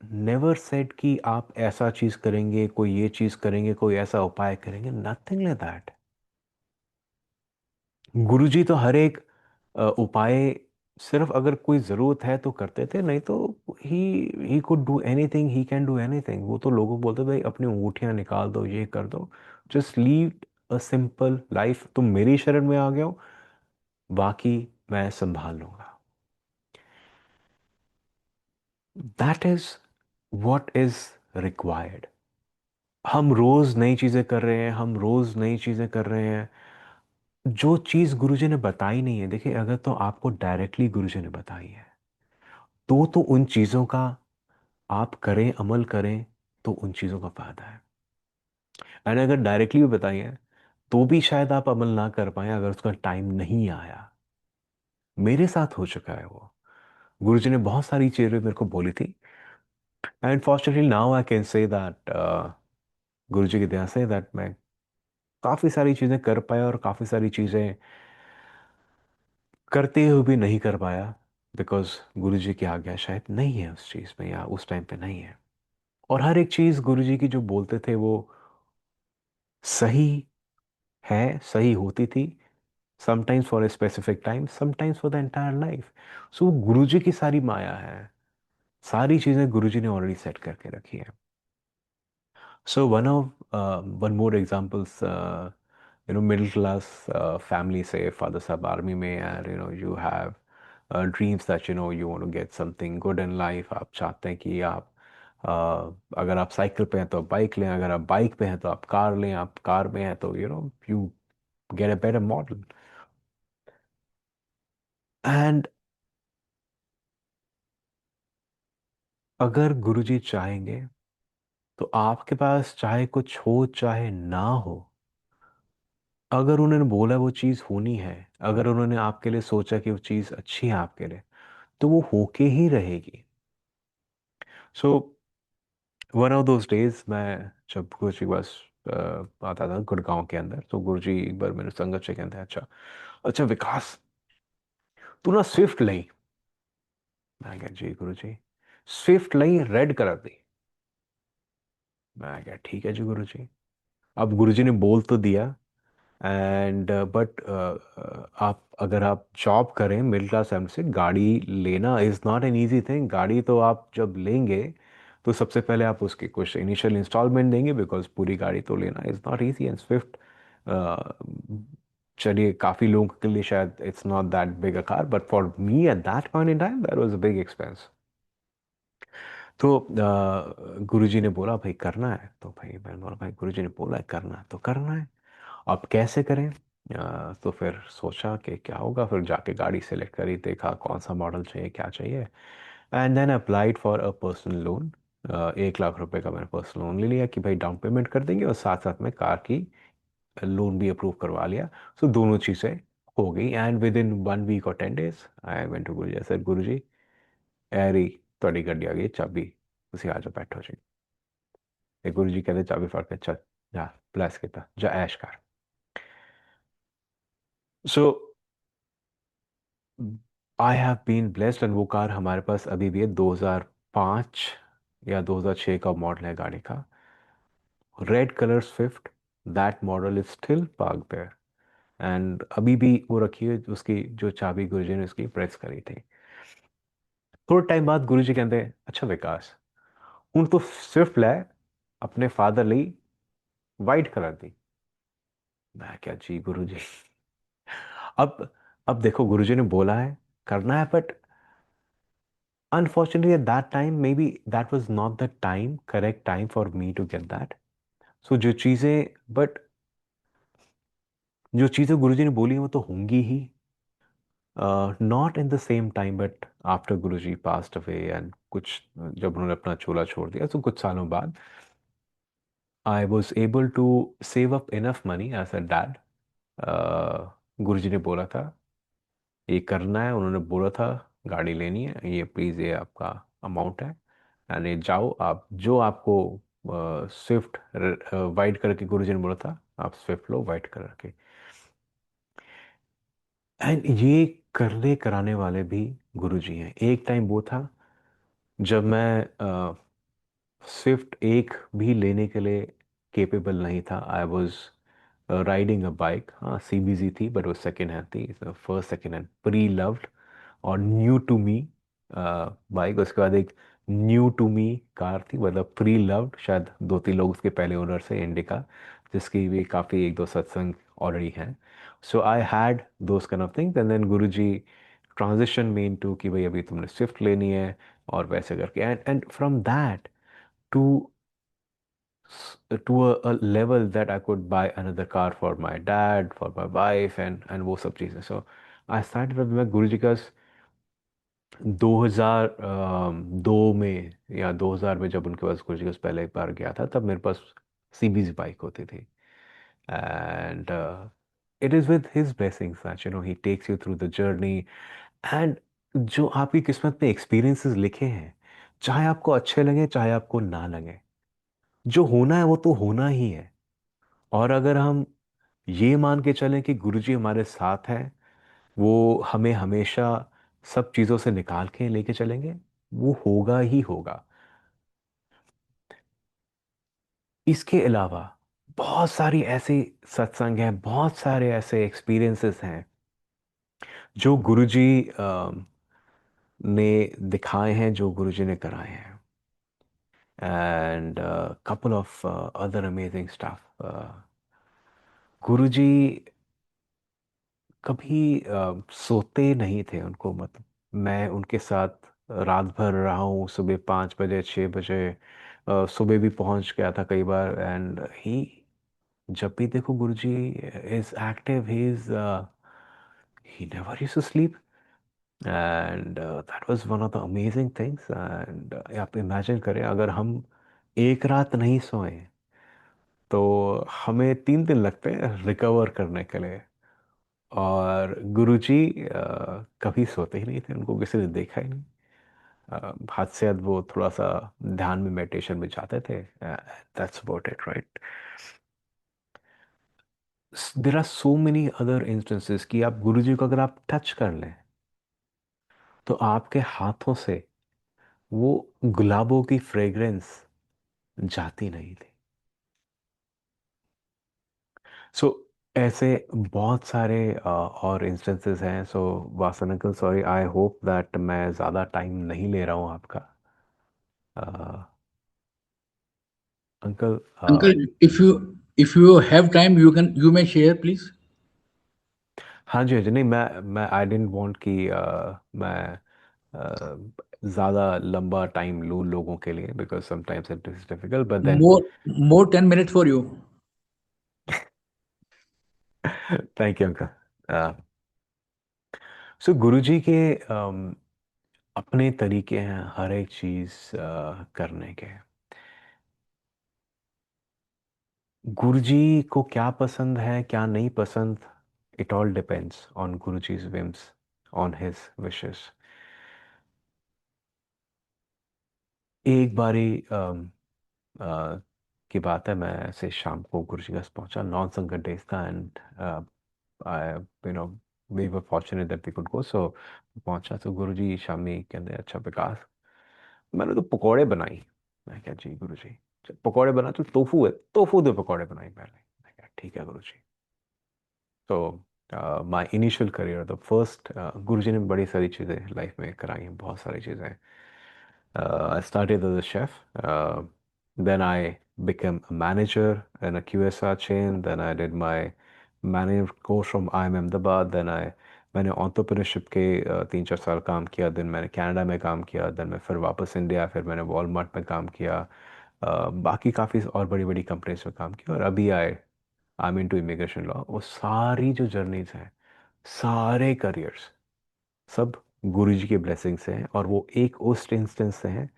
नेवर सेड कि आप ऐसा चीज करेंगे, कोई ये चीज करेंगे, कोई ऐसा उपाय करेंगे, नथिंग लाइक दैट। गुरुजी तो हर एक उपाय सिर्फ अगर कोई ज़रूरत है तो करते थे, नहीं तो he he could do anything, he can do anything. वो तो लोगों को बोलते भाई अपनी अंगूठियां निकाल दो, ये कर दो, just leave a simple life, तुम मेरी शरण में आ गए हो, बाकी मैं संभाल लूंगा। That is what is required. हम रोज नई चीजें कर रहे हैं, हम रोज नई चीजें कर रहे हैं। जो चीज गुरुजी ने बताई नहीं है, देखिए अगर तो आपको डायरेक्टली गुरुजी ने बताई है तो उन चीजों का आप करें, अमल करें, तो उन चीजों का फायदा है। एंड अगर डायरेक्टली भी बताई है तो भी शायद आप अमल ना कर पाए अगर उसका टाइम नहीं आया। मेरे साथ हो चुका है वो। गुरुजी ने बहुत सारी चीजें मेरे को बोली थी, and fortunately now I can say that Guruji की दया से दैट मैं काफी सारी चीजें कर पाया, और काफी सारी चीजें करते हुए भी नहीं कर पाया, बिकॉज गुरुजी की आज्ञा शायद नहीं है उस चीज में, या उस टाइम पे नहीं है। और हर एक चीज गुरुजी की जो बोलते थे वो सही है, सही होती थी, sometimes for a specific time, sometimes for the entire life. So Guruji की सारी माया है, सारी चीजें गुरुजी ने ऑलरेडी सेट करके रखी है। So one more examples, middle class family, say father sahab army में, and you have dreams that you want to get something good in life। आप चाहते हैं कि आप अगर आप साइकिल पे हैं तो आप बाइक लें, अगर आप बाइक पे हैं तो आप कार लें, आप कार में हैं तो you get a better model. And अगर गुरुजी चाहेंगे तो आपके पास चाहे कुछ हो चाहे ना हो, अगर उन्होंने बोला वो चीज़ होनी है, अगर उन्होंने आपके लिए सोचा कि वो चीज़ अच्छी है आपके लिए, तो वो होके ही रहेगी। So one of those days, मैं जब गुरुजी के पास आता था गुड़गांव के अंदर, तो गुरुजी एक बार मेरे संगत से कहते हैं, अच्छा अच्छा विकास, तू ना स्विफ्ट ली। मैं क्या जी गुरुजी? स्विफ्ट ली, रेड कलर दी। मैं क्या ठीक है जी गुरुजी। अब गुरुजी ने बोल तो दिया, एंड बट अगर आप जॉब करें मिडिल क्लास फैमिली से, गाड़ी लेना is not an easy thing. गाड़ी तो आप जब लेंगे तो सबसे पहले आप उसकी कुछ इनिशियल इंस्टॉलमेंट देंगे, बिकॉज पूरी गाड़ी तो लेना is not easy. And Swift, चलिए काफ़ी लोगों के लिए शायद it's not that big a car, but for me at that point in time that was a big expense. तो गुरुजी ने बोला भाई करना है, तो भाई मैंने बोला भाई गुरुजी ने बोला है करना है तो करना है, अब कैसे करें? तो फिर सोचा कि क्या होगा, फिर जाके गाड़ी सेलेक्ट करी, देखा कौन सा मॉडल चाहिए, क्या चाहिए, and then applied for a personal loan. 1 lakh रुपए का मैंने पर्सनल लोन ले लिया कि भाई डाउन पेमेंट कर देंगे, और साथ साथ में कार की लोन भी अप्रूव करवा लिया। सो दोनों चीज़ें हो गई, एंड विद इन 1 वीक और 10 days I went to Guruji, sir Guruji ਐਰੀ ਤੁਹਾਡੀ ਗੱਡੀ ਆ ਗਈ ਚਾਬੀ, ਤੁਸੀਂ ਆ ਜਾਓ ਬੈਠੋ ਜੀ। ਤੇ ਗੁਰੂ ਜੀ ਕਹਿੰਦੇ ਚਾਬੀ ਫੜ ਕੇ ਚੱਲ ਜਾ, ਬਲੈਸ ਕੀਤਾ ਜਾ ऐश कर। So I have been blessed, and वो कार हमारे पास अभी भी है, 2005 या 2006 का मॉडल है गाड़ी का, red colour Swift. That model is still park there, and अभी भी वो रखी है, उसकी जो चाबी गुरुजी ने उसकी प्रेस करी थी। थोड़े टाइम बाद गुरुजी कहते हैं अच्छा विकास, हूँ तो स्विफ्ट लै अपने फादर ਲਈ वाइट कलर दी। मैं क्या जी गुरुजी। अब अब देखो गुरुजी ने बोला है करना है, but unfortunately at that time maybe that was not the time, correct time for me to get that. सो जो चीज़ें, बट जो चीज़ें गुरुजी ने बोली हैं वो तो होंगी ही, not in the same time, but after Guruji passed away, and कुछ जब उन्होंने अपना चोला छोड़ दिया तो कुछ सालों बाद I was able to save up enough money as a dad. Guruji ने बोला था ये करना है, उन्होंने बोला था गाड़ी लेनी है, ये प्लीज़ ये आपका अमाउंट है, यानी जाओ आप, जो आपको स्विफ्ट वाइट कलर की, गुरुजी ने बोला था आप स्विफ्ट लो वाइट कलर की। एंड ये करने कराने वाले भी गुरुजी हैं। एक टाइम वो था जब मैं स्विफ्ट एक भी लेने के लिए केपेबल नहीं था। I was riding a bike, हाँ CBZ थी, बट वो सेकेंड हैंड थी, first second hand pre loved, और न्यू टू मी बाइक। उसके बाद एक न्यू टू मी कार थी, मतलब प्री लव्ड, शायद 2-3 लोग उसके पहले ओनर से, इंडिका, जिसकी भी काफ़ी 1-2 सत्संग ऑलरेडी हैं। So I had those kind of things and then Guruji transition में इनटू कि भाई अभी तुमने स्विफ्ट लेनी है, और वैसे करके and from that to a level that I could buy another car for my dad, for my wife, and वो सब चीज़ें. So I started with मैं गुरुजी का 2002 में या 2000 में, जब उनके पास गुरुजी के पास पहले एक बार गया था, तब मेरे पास सीबीज बाइक होती थी. And it is with his blessings that he takes you through the journey. and जो आपकी किस्मत में एक्सपीरियंसेस लिखे हैं, चाहे आपको अच्छे लगे चाहे आपको ना लगे, जो होना है वो तो होना ही है. और अगर हम ये मान के चलें कि गुरुजी हमारे साथ हैं, वो हमें हमेशा सब चीज़ों से निकाल के लेके चलेंगे, वो होगा ही होगा. इसके अलावा बहुत सारी ऐसी सत्संग हैं, बहुत सारे ऐसे एक्सपीरियंसेस हैं जो गुरुजी ने दिखाए हैं, जो गुरुजी ने कराए हैं. And couple of other amazing stuff. गुरुजी कभी सोते नहीं थे. उनको मतलब मैं उनके साथ रात भर रहा हूँ, सुबह 5 बजे 6 बजे सुबह भी पहुँच गया था कई बार. एंड ही, जब भी देखो Guruji is active, he never used to sleep. And that was one of the amazing things. And आप इमेजिन करें, अगर हम एक रात नहीं सोए तो हमें 3 दिन लगते हैं रिकवर करने के लिए. और गुरुजी कभी सोते ही नहीं थे, उनको किसी ने देखा ही नहीं. हद से हद वो थोड़ा सा ध्यान में, मेडिटेशन में जाते थे. That's about it, right. There are so many other instances कि आप गुरुजी को अगर आप टच कर लें तो आपके हाथों से वो गुलाबों की फ्रेग्रेंस जाती नहीं थी. सो ऐसे बहुत सारे और इंस्टेंसेस हैं. So Vasan uncle, sorry, I hope that मैं ज़्यादा टाइम नहीं ले रहा हूँ आपका. Uncle, Uncle, if you have time, you may share, please. हाँ जी, हाँ जी. नहीं, मैं आई डेंट वांट कि मैं ज़्यादा लंबा टाइम लूँ लोगों के लिए, because sometimes it is difficult, but then More 10 minutes for you. Thank you uncle. So Guruji के अपने तरीके हैं हर एक चीज़ करने के. गुरुजी को क्या पसंद है, क्या नहीं पसंद, it all depends on Guruji's whims, on his wishes. एक बारी अ, की बात है, मैं ऐसे शाम को गुरुजी के पास पहुंचा, नॉन संगत डेज था. And I you know we were fortunate that we could go. So पहुंचा तो गुरुजी शामी कहते, अच्छा विकास, मैंने तो पकौड़े बनाई. मैं क्या, जी गुरुजी. पकौड़े बना तो टोफू है, टोफू दे पकौड़े बनाई मैंने. मैं क्या, ठीक है गुरुजी. तो my initial career, the first, Guruji ने बड़ी सारी चीज़ें लाइफ में कराई हैं, बहुत सारी चीज़ें. I started as a chef. Then I became a manager in a QSR chain. Then I did my management course from IIM Ahmedabad. मैंने entrepreneurship के 3-4 साल काम किया. then मैंने कनाडा में काम किया. then मैं फिर वापस इंडिया, फिर मैंने वॉलमार्ट में काम किया. बाकी काफ़ी और बड़ी बड़ी कंपनीज में काम किया. और अभी I am into immigration law. वो सारी जो जर्नीज हैं, सारे करियर्स, सब गुरुजी के ब्लेसिंग से हैं. और वो एक उस इंस्टेंस से हैं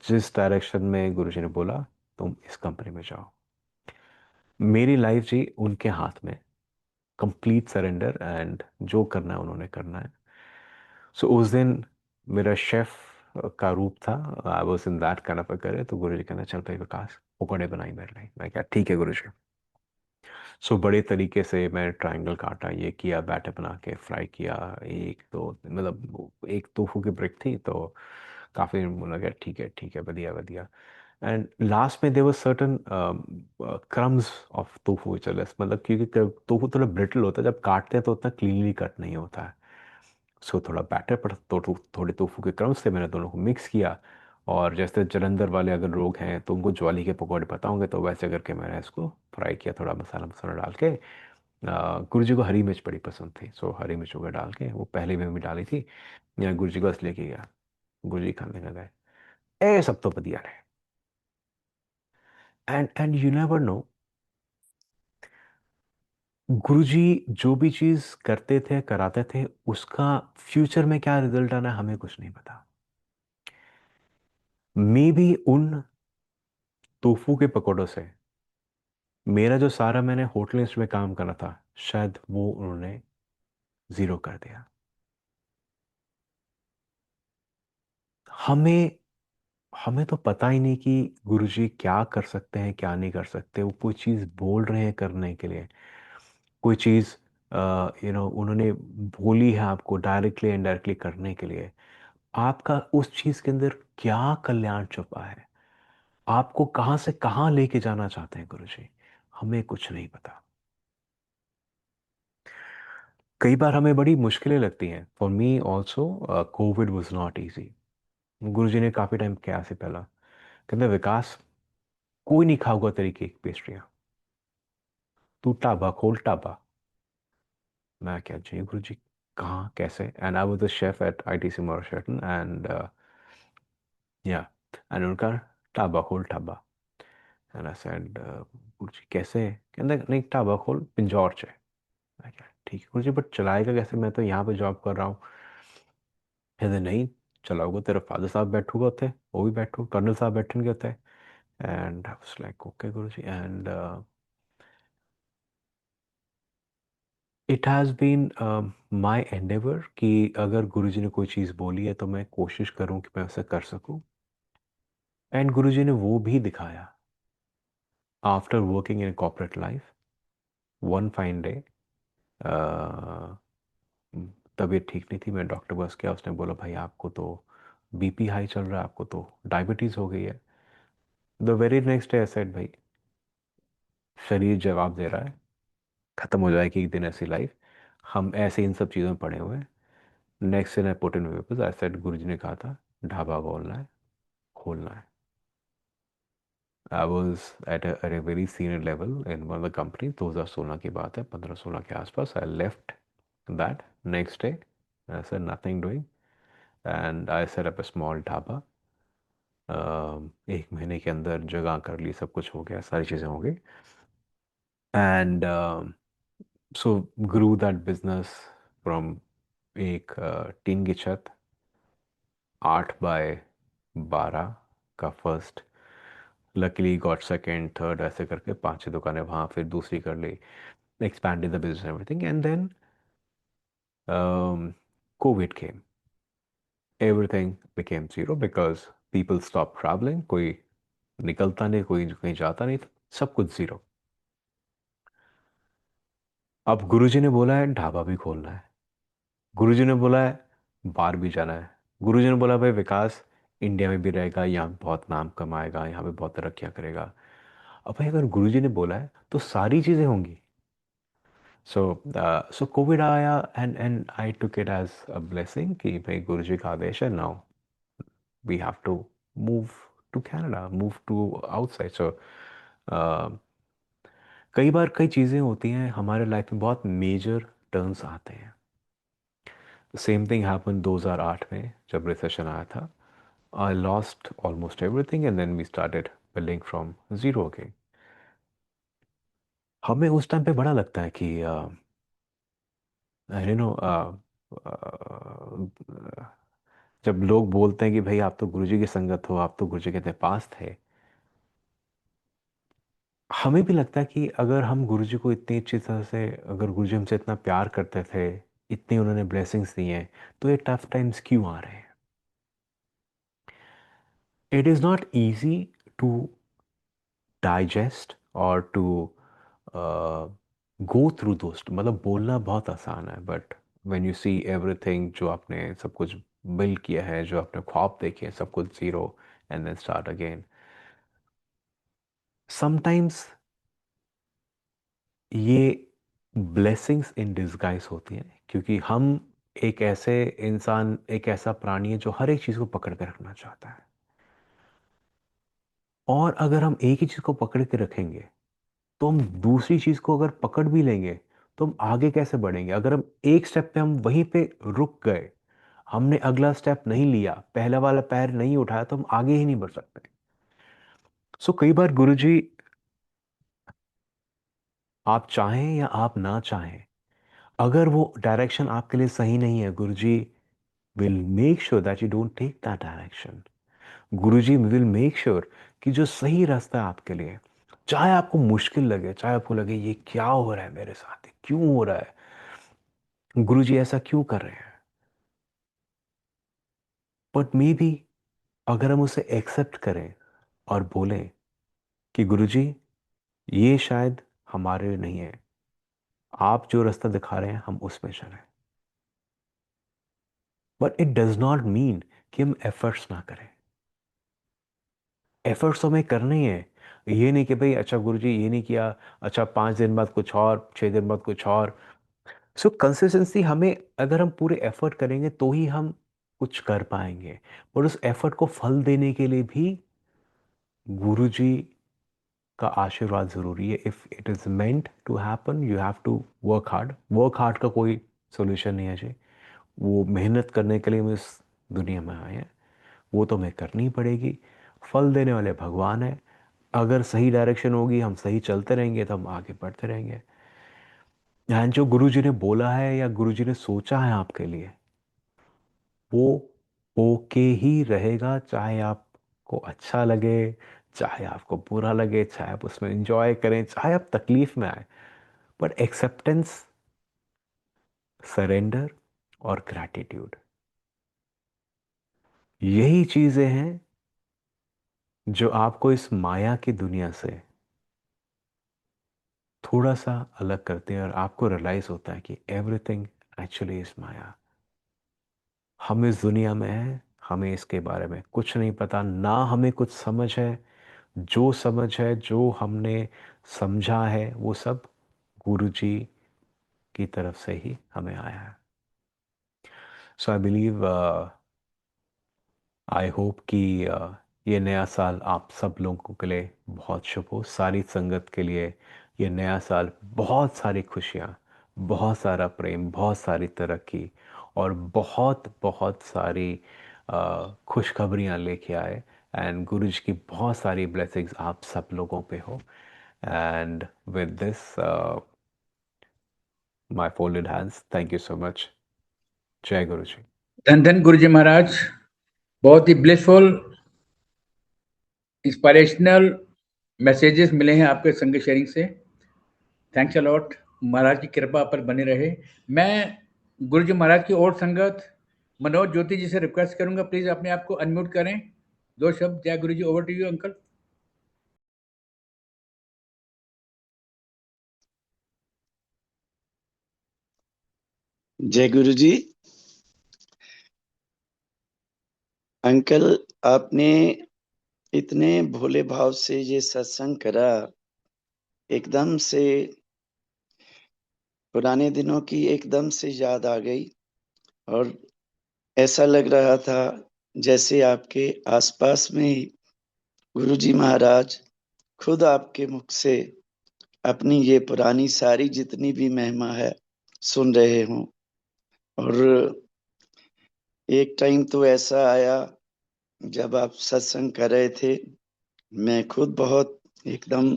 जिस डायरेक्शन में गुरुजी ने बोला तुम इस कंपनी में जाओ. मेरी लाइफ जी उनके हाथ में, कंप्लीट सरेंडर, एंड जो करना है उन्होंने करना है. सो उस दिन मेरा शेफ का रूप था. I was in that kind of a करे. तो गुरुजी कहना, चल भाई विकास, पकौड़े बनाई मेरे लिए. मैं क्या, ठीक है गुरुजी. सो बड़े तरीके से मैं ट्रायंगल काटा, ये किया, बैटर बना के फ्राई किया. एक तो मतलब एक तोफू की ब्रिक थी, तो काफ़ी मुझे लगा ठीक है, ठीक है, बढ़िया बढ़िया. एंड लास्ट में there were certain crumbs of tofu which are less, मतलब क्योंकि टोफू थोड़ा ब्रिटल होता है, जब काटते हैं तो उतना क्लीनली कट नहीं होता है. सो थोड़ा बैटर पर थोड़े टोफू के क्रम्स थे, मैंने दोनों को मिक्स किया। और जैसे जलंधर वाले अगर लोग हैं तो उनको ज्वाली के पकौड़े पता होंगे, तो वैसे करके मैंने इसको फ्राई किया थोड़ा मसाला मसाला डाल के। गुरु जी को हरी मिर्च बड़ी पसंद थी, सो हरी मिर्च वगैरह डाल के वो पहले में भी डाली थी। या गुरु जी को बस लेके गया, गुरु जी खाने लगे। ए सब तो बढ़िया है। एंड यू नेवर नो, गुरुजी जो भी चीज करते थे कराते थे, उसका फ्यूचर में क्या रिजल्ट आना है हमें कुछ नहीं पता। मे भी उन टोफू के पकौड़ों से मेरा जो सारा मैंने होटल इंडस्ट्री में काम करा था, शायद वो उन्होंने जीरो कर दिया। हमें हमें तो पता ही नहीं कि गुरुजी क्या कर सकते हैं क्या नहीं कर सकते। वो कोई चीज बोल रहे हैं करने के लिए, कोई चीज उन्होंने बोली है आपको डायरेक्टली इनडायरेक्टली करने के लिए। आपका उस चीज के अंदर क्या कल्याण छुपा है, आपको कहां से कहां लेके जाना चाहते हैं गुरुजी, हमें कुछ नहीं पता। कई बार हमें बड़ी मुश्किलें लगती हैं। For me also COVID was not easy. Guruji ने काफी टाइम किया से पहला कहते विकास, कोई नहीं खाऊगा तेरी केक पेस्ट्रियां, तू ढाबा खोल ढाबा। मैं क्या जी गुरुजी, कहाँ कैसे? And I was the chef at ITC Maurya Sheraton, and या एंड उनका ढाबा खोल dhaba. And I said Guruji कैसे? कहते नहीं ढाबा खोल पिंजौर च है। मैं क्या ठीक है गुरुजी, बट चलाएगा कैसे, मैं तो यहाँ पे जॉब कर रहा हूँ। कहते नहीं चलाओगे, तेरा फादर साहब बैठूगा उते, वो भी बैठू, कर्नल साहब बैठेंगे उते। And I was like okay Guruji. And it has been my endeavour कि अगर गुरुजी ने कोई चीज़ बोली है तो मैं कोशिश करूं कि मैं उसे कर सकूं। एंड गुरुजी ने वो भी दिखाया। After working in corporate life, one fine day, तबीयत ठीक नहीं थी, मैं डॉक्टर के पास गया, उसने बोला भाई आपको तो बीपी हाई चल रहा है, आपको तो डायबिटीज़ हो गई है। The very next day I said भाई, शरीर जवाब दे रहा है, ख़त्म हो जाएगी एक दिन ऐसी लाइफ, हम ऐसे इन सब चीज़ों में पड़े हुए हैं। नेक्स्ट दिन I put in papers, I said Guruji ने कहा था ढाबा खोलना है, खोलना है। I was at a very senior level in one of the company, 2016 की बात है, 15-16 के आसपास। I left that next day, I said nothing doing, and I set up a small dhaba. एक महीने के अंदर जगह कर ली, सब कुछ हो गया, सारी चीज़ें हो गई। And so grew that business from एक टीन की छत, 8 बाय 12 का first, luckily got second third, ऐसे करके 5-6 दुकानें वहाँ, फिर दूसरी कर ली, expanded the business and everything, and then COVID came, everything became zero because people stopped traveling, कोई निकलता नहीं, कोई कहीं जाता नहीं, सब कुछ जीरो। अब गुरुजी ने बोला है ढाबा भी खोलना है, गुरुजी ने बोला है बाहर भी जाना है, गुरुजी ने बोला भाई विकास इंडिया में भी रहेगा, यहाँ बहुत नाम कमाएगा, यहाँ पे बहुत तरक्कियाँ करेगा। अब भाई अगर गुरुजी ने बोला है तो सारी चीज़ें होंगी। सो कोविड आया, and I took it as a blessing कि भाई गुरुजी का आदेश है, now we have to move to Canada, move to outside. So कई बार कई चीज़ें होती हैं हमारे लाइफ में, बहुत मेजर टर्न्स आते हैं। सेम थिंग हैपन 2008 में जब रिसेशन आया था। I lost almost everything and then we started building from zero again. हमें उस टाइम पे बड़ा लगता है कि यू नो जब लोग बोलते हैं कि भाई आप तो गुरुजी की संगत हो, आप तो गुरुजी के इतने पास थे, हमें भी लगता है कि अगर हम गुरुजी को इतनी अच्छी तरह से, अगर गुरुजी हमसे इतना प्यार करते थे, इतनी उन्होंने ब्लेसिंग्स दी हैं, तो ये टफ टाइम्स क्यों आ रहे हैं? It is not easy to digest और टू गो थ्रू दोस्त, मतलब बोलना बहुत आसान है, but when you see everything, जो आपने सब कुछ बिल्ड किया है, जो आपने ख्वाब देखे हैं, सब कुछ zero, and then start again, sometimes ये ब्लेसिंग्स इन डिस्गाइज होती हैं, क्योंकि हम एक ऐसे इंसान, एक ऐसा प्राणी है जो हर एक चीज को पकड़ के रखना चाहता है। और अगर हम एक ही चीज को पकड़ के रखेंगे तो हम दूसरी चीज को अगर पकड़ भी लेंगे तो हम आगे कैसे बढ़ेंगे? अगर हम एक स्टेप पे हम वहीं पे रुक गए, हमने अगला स्टेप नहीं लिया, पहला वाला पैर नहीं उठाया, तो हम आगे ही नहीं बढ़ सकते। सो कई बार गुरुजी, आप चाहें या आप ना चाहें, अगर वो डायरेक्शन आपके लिए सही नहीं है, Guruji will make sure that you don't take that direction. Guruji will make sure कि जो सही रास्ता है आपके लिए, चाहे आपको मुश्किल लगे, चाहे आपको लगे ये क्या हो रहा है मेरे साथ, ये क्यों हो रहा है, गुरुजी ऐसा क्यों कर रहे हैं, बट मे बी अगर हम उसे एक्सेप्ट करें और बोलें कि गुरुजी ये शायद हमारे लिए नहीं है, आप जो रास्ता दिखा रहे हैं हम उसमें चलें। But it does not mean कि हम एफर्ट्स ना करें। एफर्ट्स हमें करने ही है। ये नहीं कि भाई अच्छा गुरुजी ये नहीं किया, अच्छा 5 दिन बाद कुछ और, 6 दिन बाद कुछ और। सो कंसिस्टेंसी, हमें अगर हम पूरे एफर्ट करेंगे तो ही हम कुछ कर पाएंगे। और उस एफर्ट को फल देने के लिए भी गुरुजी का आशीर्वाद जरूरी है। If it is meant to happen you have to work hard. Work hard का कोई सोल्यूशन नहीं है जी। वो मेहनत करने के लिए हम इस दुनिया में आए हैं, वो तो हमें करनी ही पड़ेगी। फल देने वाले भगवान है। अगर सही डायरेक्शन होगी, हम सही चलते रहेंगे तो हम आगे बढ़ते रहेंगे। एंड जो गुरु जी ने बोला है या गुरु जी ने सोचा है आपके लिए, वो ओके ही रहेगा। चाहे आपको अच्छा लगे, चाहे आपको बुरा लगे, चाहे आप उसमें एंजॉय करें, चाहे आप तकलीफ में आए, बट एक्सेप्टेंस, सरेंडर और ग्रैटिट्यूड, यही चीजें हैं जो आपको इस माया की दुनिया से थोड़ा सा अलग करते हैं और आपको रियलाइज होता है कि एवरीथिंग एक्चुअली इज माया। हम इस दुनिया में हैं, हमें इसके बारे में कुछ नहीं पता, ना हमें कुछ समझ है। जो समझ है, जो हमने समझा है, वो सब गुरु जी की तरफ से ही हमें आया है। सो आई बिलीव, आई होप कि ये नया साल आप सब लोगों के लिए बहुत शुभ हो। सारी संगत के लिए ये नया साल बहुत सारी खुशियाँ, बहुत सारा प्रेम, बहुत सारी तरक्की और बहुत बहुत सारी खुशखबरियाँ लेके आए। एंड गुरु जी की बहुत सारी ब्लेसिंग्स आप सब लोगों पे हो। And with this my folded hands, thank you so much. जय गुरु जी। धन धन गुरु जी महाराज, बहुत ही ब्लिसफुल इंस्पिरेशनल मैसेजेस मिले हैं आपके संग शेयरिंग से। Thanks a lot. महाराज की कृपा आप पर बनी रहे। मैं गुरु जी महाराज की और संगत मनोज ज्योति जी से रिक्वेस्ट करूंगा, प्लीज अपने आप को अनम्यूट करें। दो शब्द। जय गुरु जी, ओवर टू यू अंकल। जय गुरु जी। अंकल, आपने इतने भोले भाव से ये सत्संग करा, एकदम से पुराने दिनों की एकदम से याद आ गई। और ऐसा लग रहा था जैसे आपके आसपास में ही गुरु जी महाराज खुद आपके मुख से अपनी ये पुरानी सारी जितनी भी महिमा है सुन रहे हों। और एक टाइम तो ऐसा आया जब आप सत्संग कर रहे थे, मैं खुद बहुत एकदम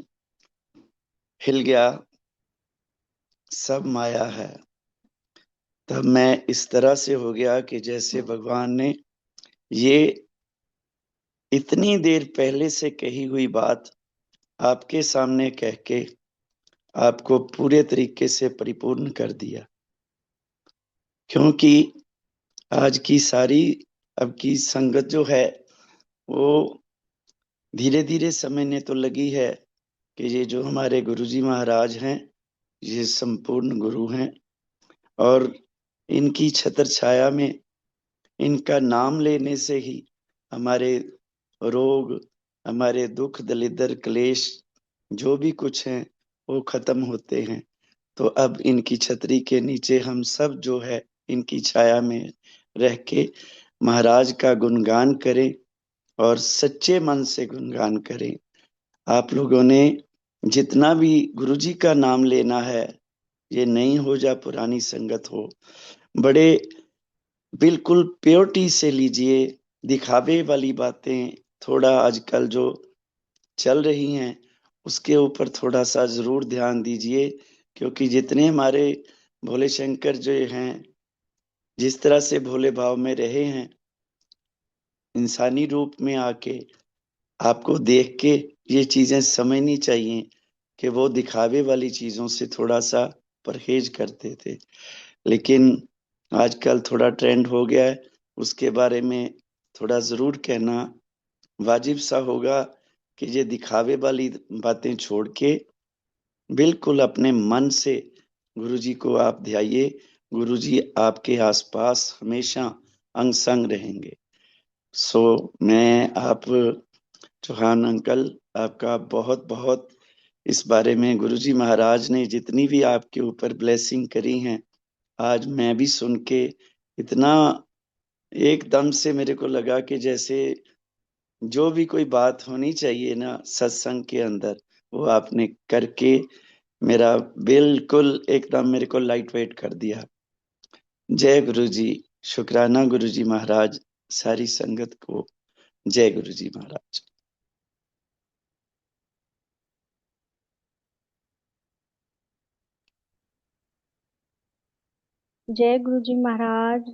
हिल गया। सब माया है। तब मैं इस तरह से हो गया कि जैसे भगवान ने ये इतनी देर पहले से कही हुई बात आपके सामने कह के आपको पूरे तरीके से परिपूर्ण कर दिया। क्योंकि आज की सारी अब की संगत जो है वो धीरे धीरे समझने तो लगी है कि ये जो हमारे गुरुजी महाराज हैं ये संपूर्ण गुरु हैं। और इनकी छत्र छाया में, इनका नाम लेने से ही हमारे रोग, हमारे दुख दलिद्र क्लेश जो भी कुछ हैं वो खत्म होते हैं। तो अब इनकी छतरी के नीचे हम सब जो है इनकी छाया में रह के महाराज का गुणगान करें और सच्चे मन से गुणगान करें। आप लोगों ने जितना भी गुरुजी का नाम लेना है, ये नई हो या पुरानी संगत हो, बड़े बिल्कुल प्योरिटी से लीजिए। दिखावे वाली बातें थोड़ा आजकल जो चल रही हैं उसके ऊपर थोड़ा सा जरूर ध्यान दीजिए, क्योंकि जितने हमारे भोले शंकर जो हैं, जिस तरह से भोले भाव में रहे हैं, इंसानी रूप में आके आपको देख के ये चीजें समझनी चाहिए कि वो दिखावे वाली चीजों से थोड़ा सा परहेज करते थे। लेकिन आजकल थोड़ा ट्रेंड हो गया है, उसके बारे में थोड़ा जरूर कहना वाजिब सा होगा कि ये दिखावे वाली बातें छोड़ के बिल्कुल अपने मन से गुरुजी को आप ध्याइए। गुरुजी आपके आसपास हमेशा अंग संग रहेंगे। सो मैं आप चौहान अंकल, आपका बहुत बहुत इस बारे में गुरुजी महाराज ने जितनी भी आपके ऊपर ब्लेसिंग करी हैं, आज मैं भी सुन के इतना एकदम से मेरे को लगा कि जैसे जो भी कोई बात होनी चाहिए ना सत्संग के अंदर, वो आपने करके मेरा बिल्कुल एकदम मेरे को लाइट वेट कर दिया। जय गुरु जी। शुक्राना गुरु जी महाराज, सारी संगत को जय गुरु जी महाराज। जय गुरु जी महाराज।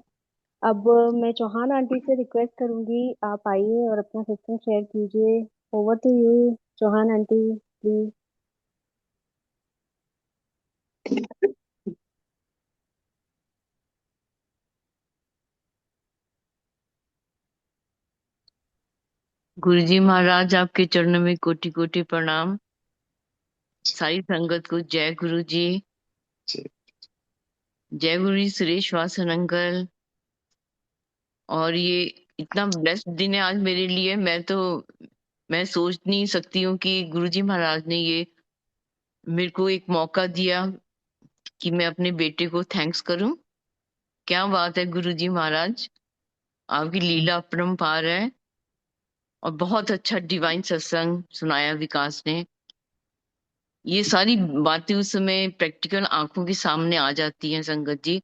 अब मैं चौहान आंटी से रिक्वेस्ट करूंगी, आप आइए और अपना सत्संग शेयर कीजिए। Over to you Chauhan aunty, please. Guruji महाराज, आपके चरणों में कोटि कोटि प्रणाम। सारी संगत को जय गुरु जी। जय गुरु जी सुरेश वासन अंकल। और ये इतना ब्लेस्ड दिन है आज मेरे लिए। मैं सोच नहीं सकती हूँ कि गुरुजी महाराज ने ये मेरे को एक मौका दिया कि मैं अपने बेटे को थैंक्स करूं। क्या बात है गुरुजी महाराज, आपकी लीला अपरंपार है। और बहुत अच्छा डिवाइन सत्संग सुनाया विकास ने। ये सारी बातें उस समय प्रैक्टिकल आंखों के सामने आ जाती हैं संगत जी।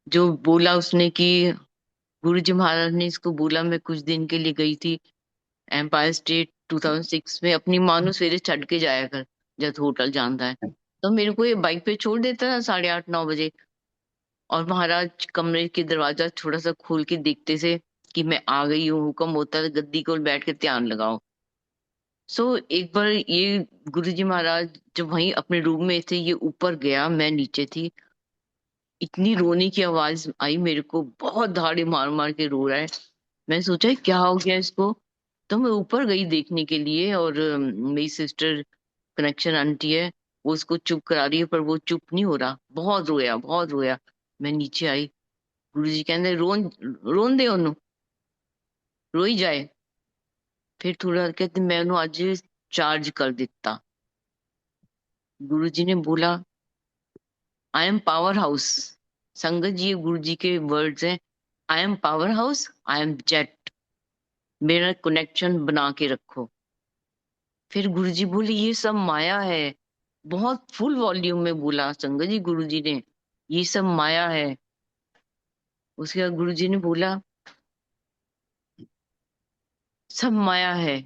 जो बोला उसने कि गुरुजी महाराज ने इसको बोला, मैं कुछ दिन के लिए गई थी एम्पायर स्टेट 2006 में, अपनी माँ ਨੂੰ सवेरे छड़ के जाया कर जब होटल जाता है। तो मेरे को ये बाइक पे छोड़ देता था 8:30-9 बजे। और महाराज कमरे के दरवाजा थोड़ा सा खोल के देखते थे कि मैं आ गई हूँ, हुक्म होता था गद्दी को बैठ के ध्यान लगाओ। एक बार ये गुरुजी महाराज जब वहीं अपने रूम में थे, ये ऊपर गया, मैं नीचे थी। इतनी रोने की आवाज आई मेरे को, बहुत धाड़े मार मार के रो रहा है। मैं सोचा क्या हो गया इसको। तो मैं ऊपर गई देखने के लिए, और मेरी सिस्टर कनेक्शन आंटी है, वो उसको चुप करा रही है, पर वो चुप नहीं हो रहा, बहुत रोया बहुत रोया। मैं नीचे आई, गुरुजी कहते रोन रोन दे ओनू, रोई जाए। फिर थोड़ा कहते मैं ओनू आज चार्ज कर दिता। गुरुजी ने बोला आई एम पावर हाउस। संगत जी, ये गुरु जी के वर्ड्स हैं। I am power house, I am jet, मेरा कनेक्शन बना के रखो। फिर गुरु जी बोले ये सब माया है। बहुत फुल वॉल्यूम में बोला संगत जी गुरु जी ने, ये सब माया है। उसके बाद गुरु जी ने बोला सब माया है।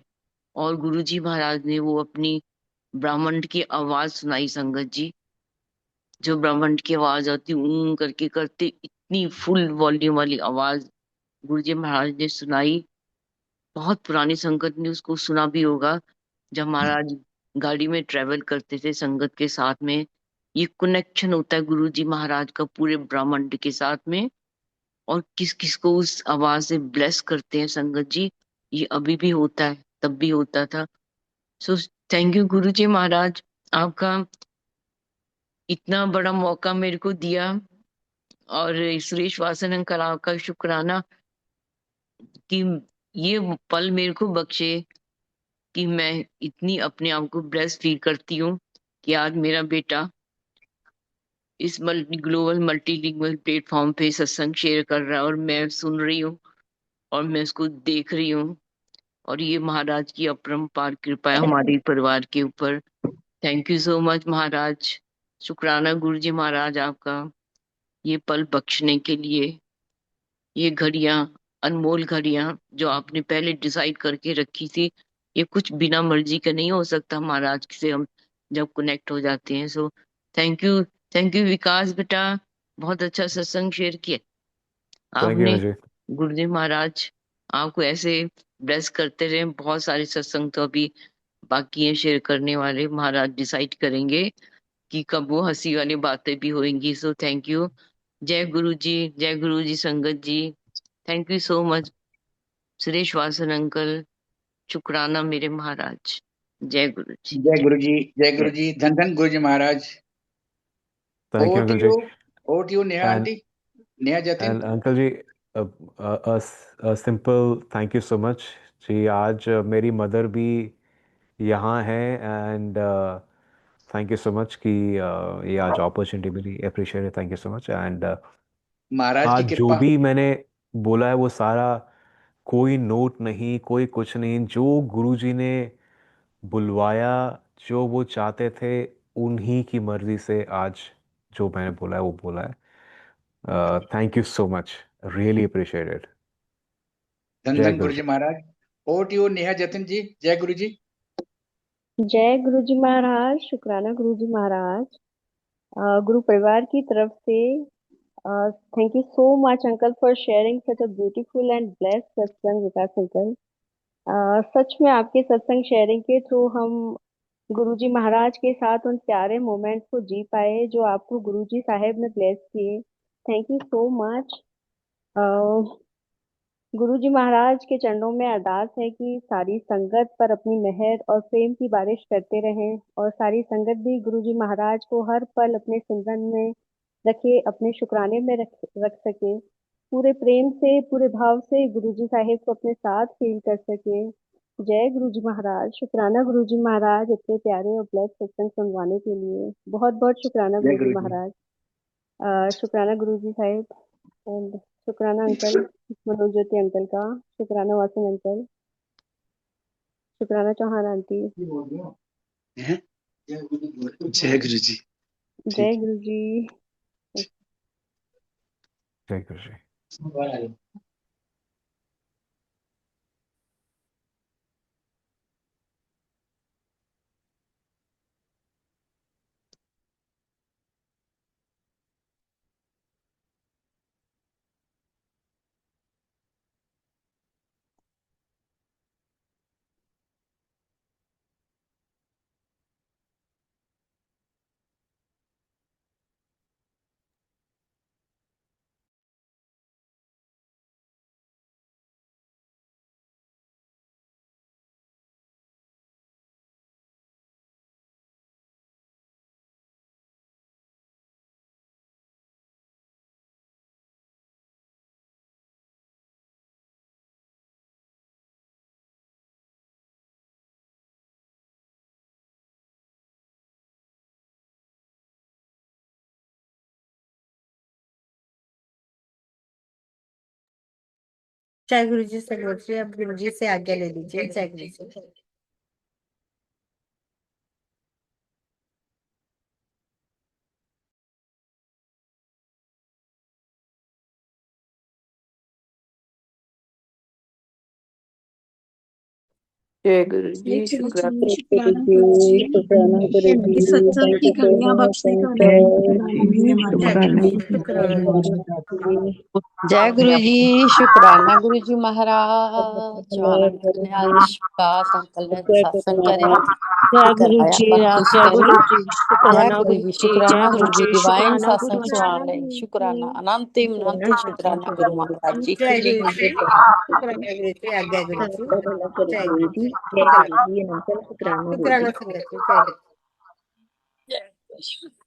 और गुरु जी महाराज ने वो अपनी ब्राह्मण की आवाज सुनाई संगत जी। जो ब्राह्मण की आवाज आती करके करते, इतनी फुल वॉल्यूम वाली आवाज गुरु जी महाराज ने सुनाई। बहुत पुरानी संगत ने उसको सुना भी होगा। जब महाराज गाड़ी में ट्रेवल करते थे संगत के साथ में, ये कनेक्शन होता है गुरु जी महाराज का पूरे ब्रह्मांड के साथ में। और किस किस को उस आवाज से ब्लेस करते हैं संगत जी, ये अभी भी होता है, तब भी होता था। सो थैंक यू गुरु जी महाराज, आपका इतना बड़ा मौका मेरे को दिया। और सुरेश वासन अंकल, आपका शुक्राना कि ये पल मेरे को बख्शे कि मैं इतनी अपने आप को ब्लेस्ड फील करती हूँ कि आज मेरा बेटा इस ग्लोबल मल्टीलिंगुअल प्लेटफॉर्म पे सत्संग शेयर कर रहा है और मैं सुन रही हूँ और मैं उसको देख रही हूँ, और ये महाराज की अपरंपार कृपा है हमारे परिवार के ऊपर। थैंक यू सो मच महाराज। शुक्राना गुरु जी महाराज आपका, ये पल बख्शने के लिए, ये घड़ियां, अनमोल घड़ियां जो आपने पहले डिसाइड करके रखी थी। ये कुछ बिना मर्जी का नहीं हो सकता महाराज से हम जब कनेक्ट हो जाते हैं। सो थैंक यू विकास बेटा, बहुत अच्छा सत्संग शेयर किया थैंक यू आपने। अजय। गुरुजी महाराज आपको ऐसे ब्लेस करते रहे। बहुत सारे सत्संग तो अभी बाकी हैं शेयर करने वाले, महाराज डिसाइड करेंगे कि कब वो हंसी वाली बातें भी होंगी। So thank you. जय गुरु जी, जय गुरु जी संगत जी। Thank you so much Suresh Vasan uncle. शुक्राना मेरे महाराज। जय गुरु जी। जय गुरु जी, जय गुरु जी, धन धन गुरु जी महाराज। Thank you over to uncle जी। You, over to you Neha and aunty, Neha Jatin. एंड अंकल जी, simple thank you so much जी। आज मेरी मदर भी यहाँ है, and thank you so much कि ये आज अपॉर्चुनिटी मिली। Appreciate it, thank you so much. And महाराज की आज जो कृपा। भी मैंने बोला है वो सारा, कोई नोट नहीं, कोई कुछ नहीं, जो गुरुजी ने बुलवाया, जो वो चाहते थे, उन्हीं की मर्जी से आज जो मैंने बोला है वो बोला है। Thank you so much, really appreciate it. धन जय धन गुरु गुरु जी जी। महाराज। Over to you Neha Jatin जी, जय गुरु जी। जय गुरु जी महाराज। शुक्राना गुरु जी महाराज। गुरु परिवार की तरफ से thank you so much uncle for sharing such a beautiful and blessed सत्संग विकास अंकल। सच में आपके सत्संग शेयरिंग के थ्रू हम गुरु जी महाराज के साथ उन प्यारे मोमेंट्स को जी पाए जो आपको गुरु जी साहेब ने ब्लेस किए। Thank you so much. गुरु जी महाराज के चरणों में अरदास है कि सारी संगत पर अपनी मेहर और प्रेम की बारिश करते रहें, और सारी संगत भी गुरु जी महाराज को हर पल अपने सिमरन में रखे, अपने शुक्राने में रख सके, पूरे प्रेम से, पूरे भाव से गुरु जी साहिब को अपने साथ फील कर सके। जय गुरु जी महाराज। शुक्राना गुरु जी महाराज इतने प्यारे और ब्लेस सत्संग सुनवाने के लिए। बहुत बहुत शुक्राना जय गुरु जी गुरु जी। महाराज। शुक्राना गुरु जी साहिब, एंड शुक्राना अंकल, मनोज ज्योति अंकल का, शुक्राना वासन अंकल, शुक्राना चौहान आंटी। हैं? जय गुरु जी। जय ठीक गुरु जी। जय गुरु जी। है। जय गुरु जी से बोल रही, अब गुरु जी से आज्ञा ले लीजिए। जय गुरु जी। जय गुरु जय जी। गुरु शुक्राना जी, गुरु शुक्राना गुरु जी, जी। शुक्राना गुरु ये जी। सत्संग थैंक की यू सो घड़ियां मच बख्शने का अंकल। जय नाम गुरु शुक्राना जी। मेरे जय महाराज। शुक्राना गुरु जी। जय शुक्राना। गुरु जी। जय गुरु जी। शुक्राना गुरु जी बहुत महाराज। जवान बहुत अंकल ने आज विकास अंकल ने शुक्र है सत्संग तुम्हारा। करया जय गुरु करवाया, जी। प्रैक्टिस जय करी। गुरु जी। जय शुक्राना गुरु गुरु जी। जी। शुक्राना जय गुरु गुरु जी। जी। डिवाइन शुक्राना सत्संग गुरु जी। सुनान ले। शुक्राना अनंतिम अनंत शुक्राना गुरु महाराज जी। जय गुरु जी। शुक्राना गुरु जी। आज्ञा गुरु जी। जय गुरु जी। जय शुक्राना। गुरु जी। अंकल शुक्राना गुरु जी। शुक्राना संगत जी। जय गुरु। जय गुरु जी।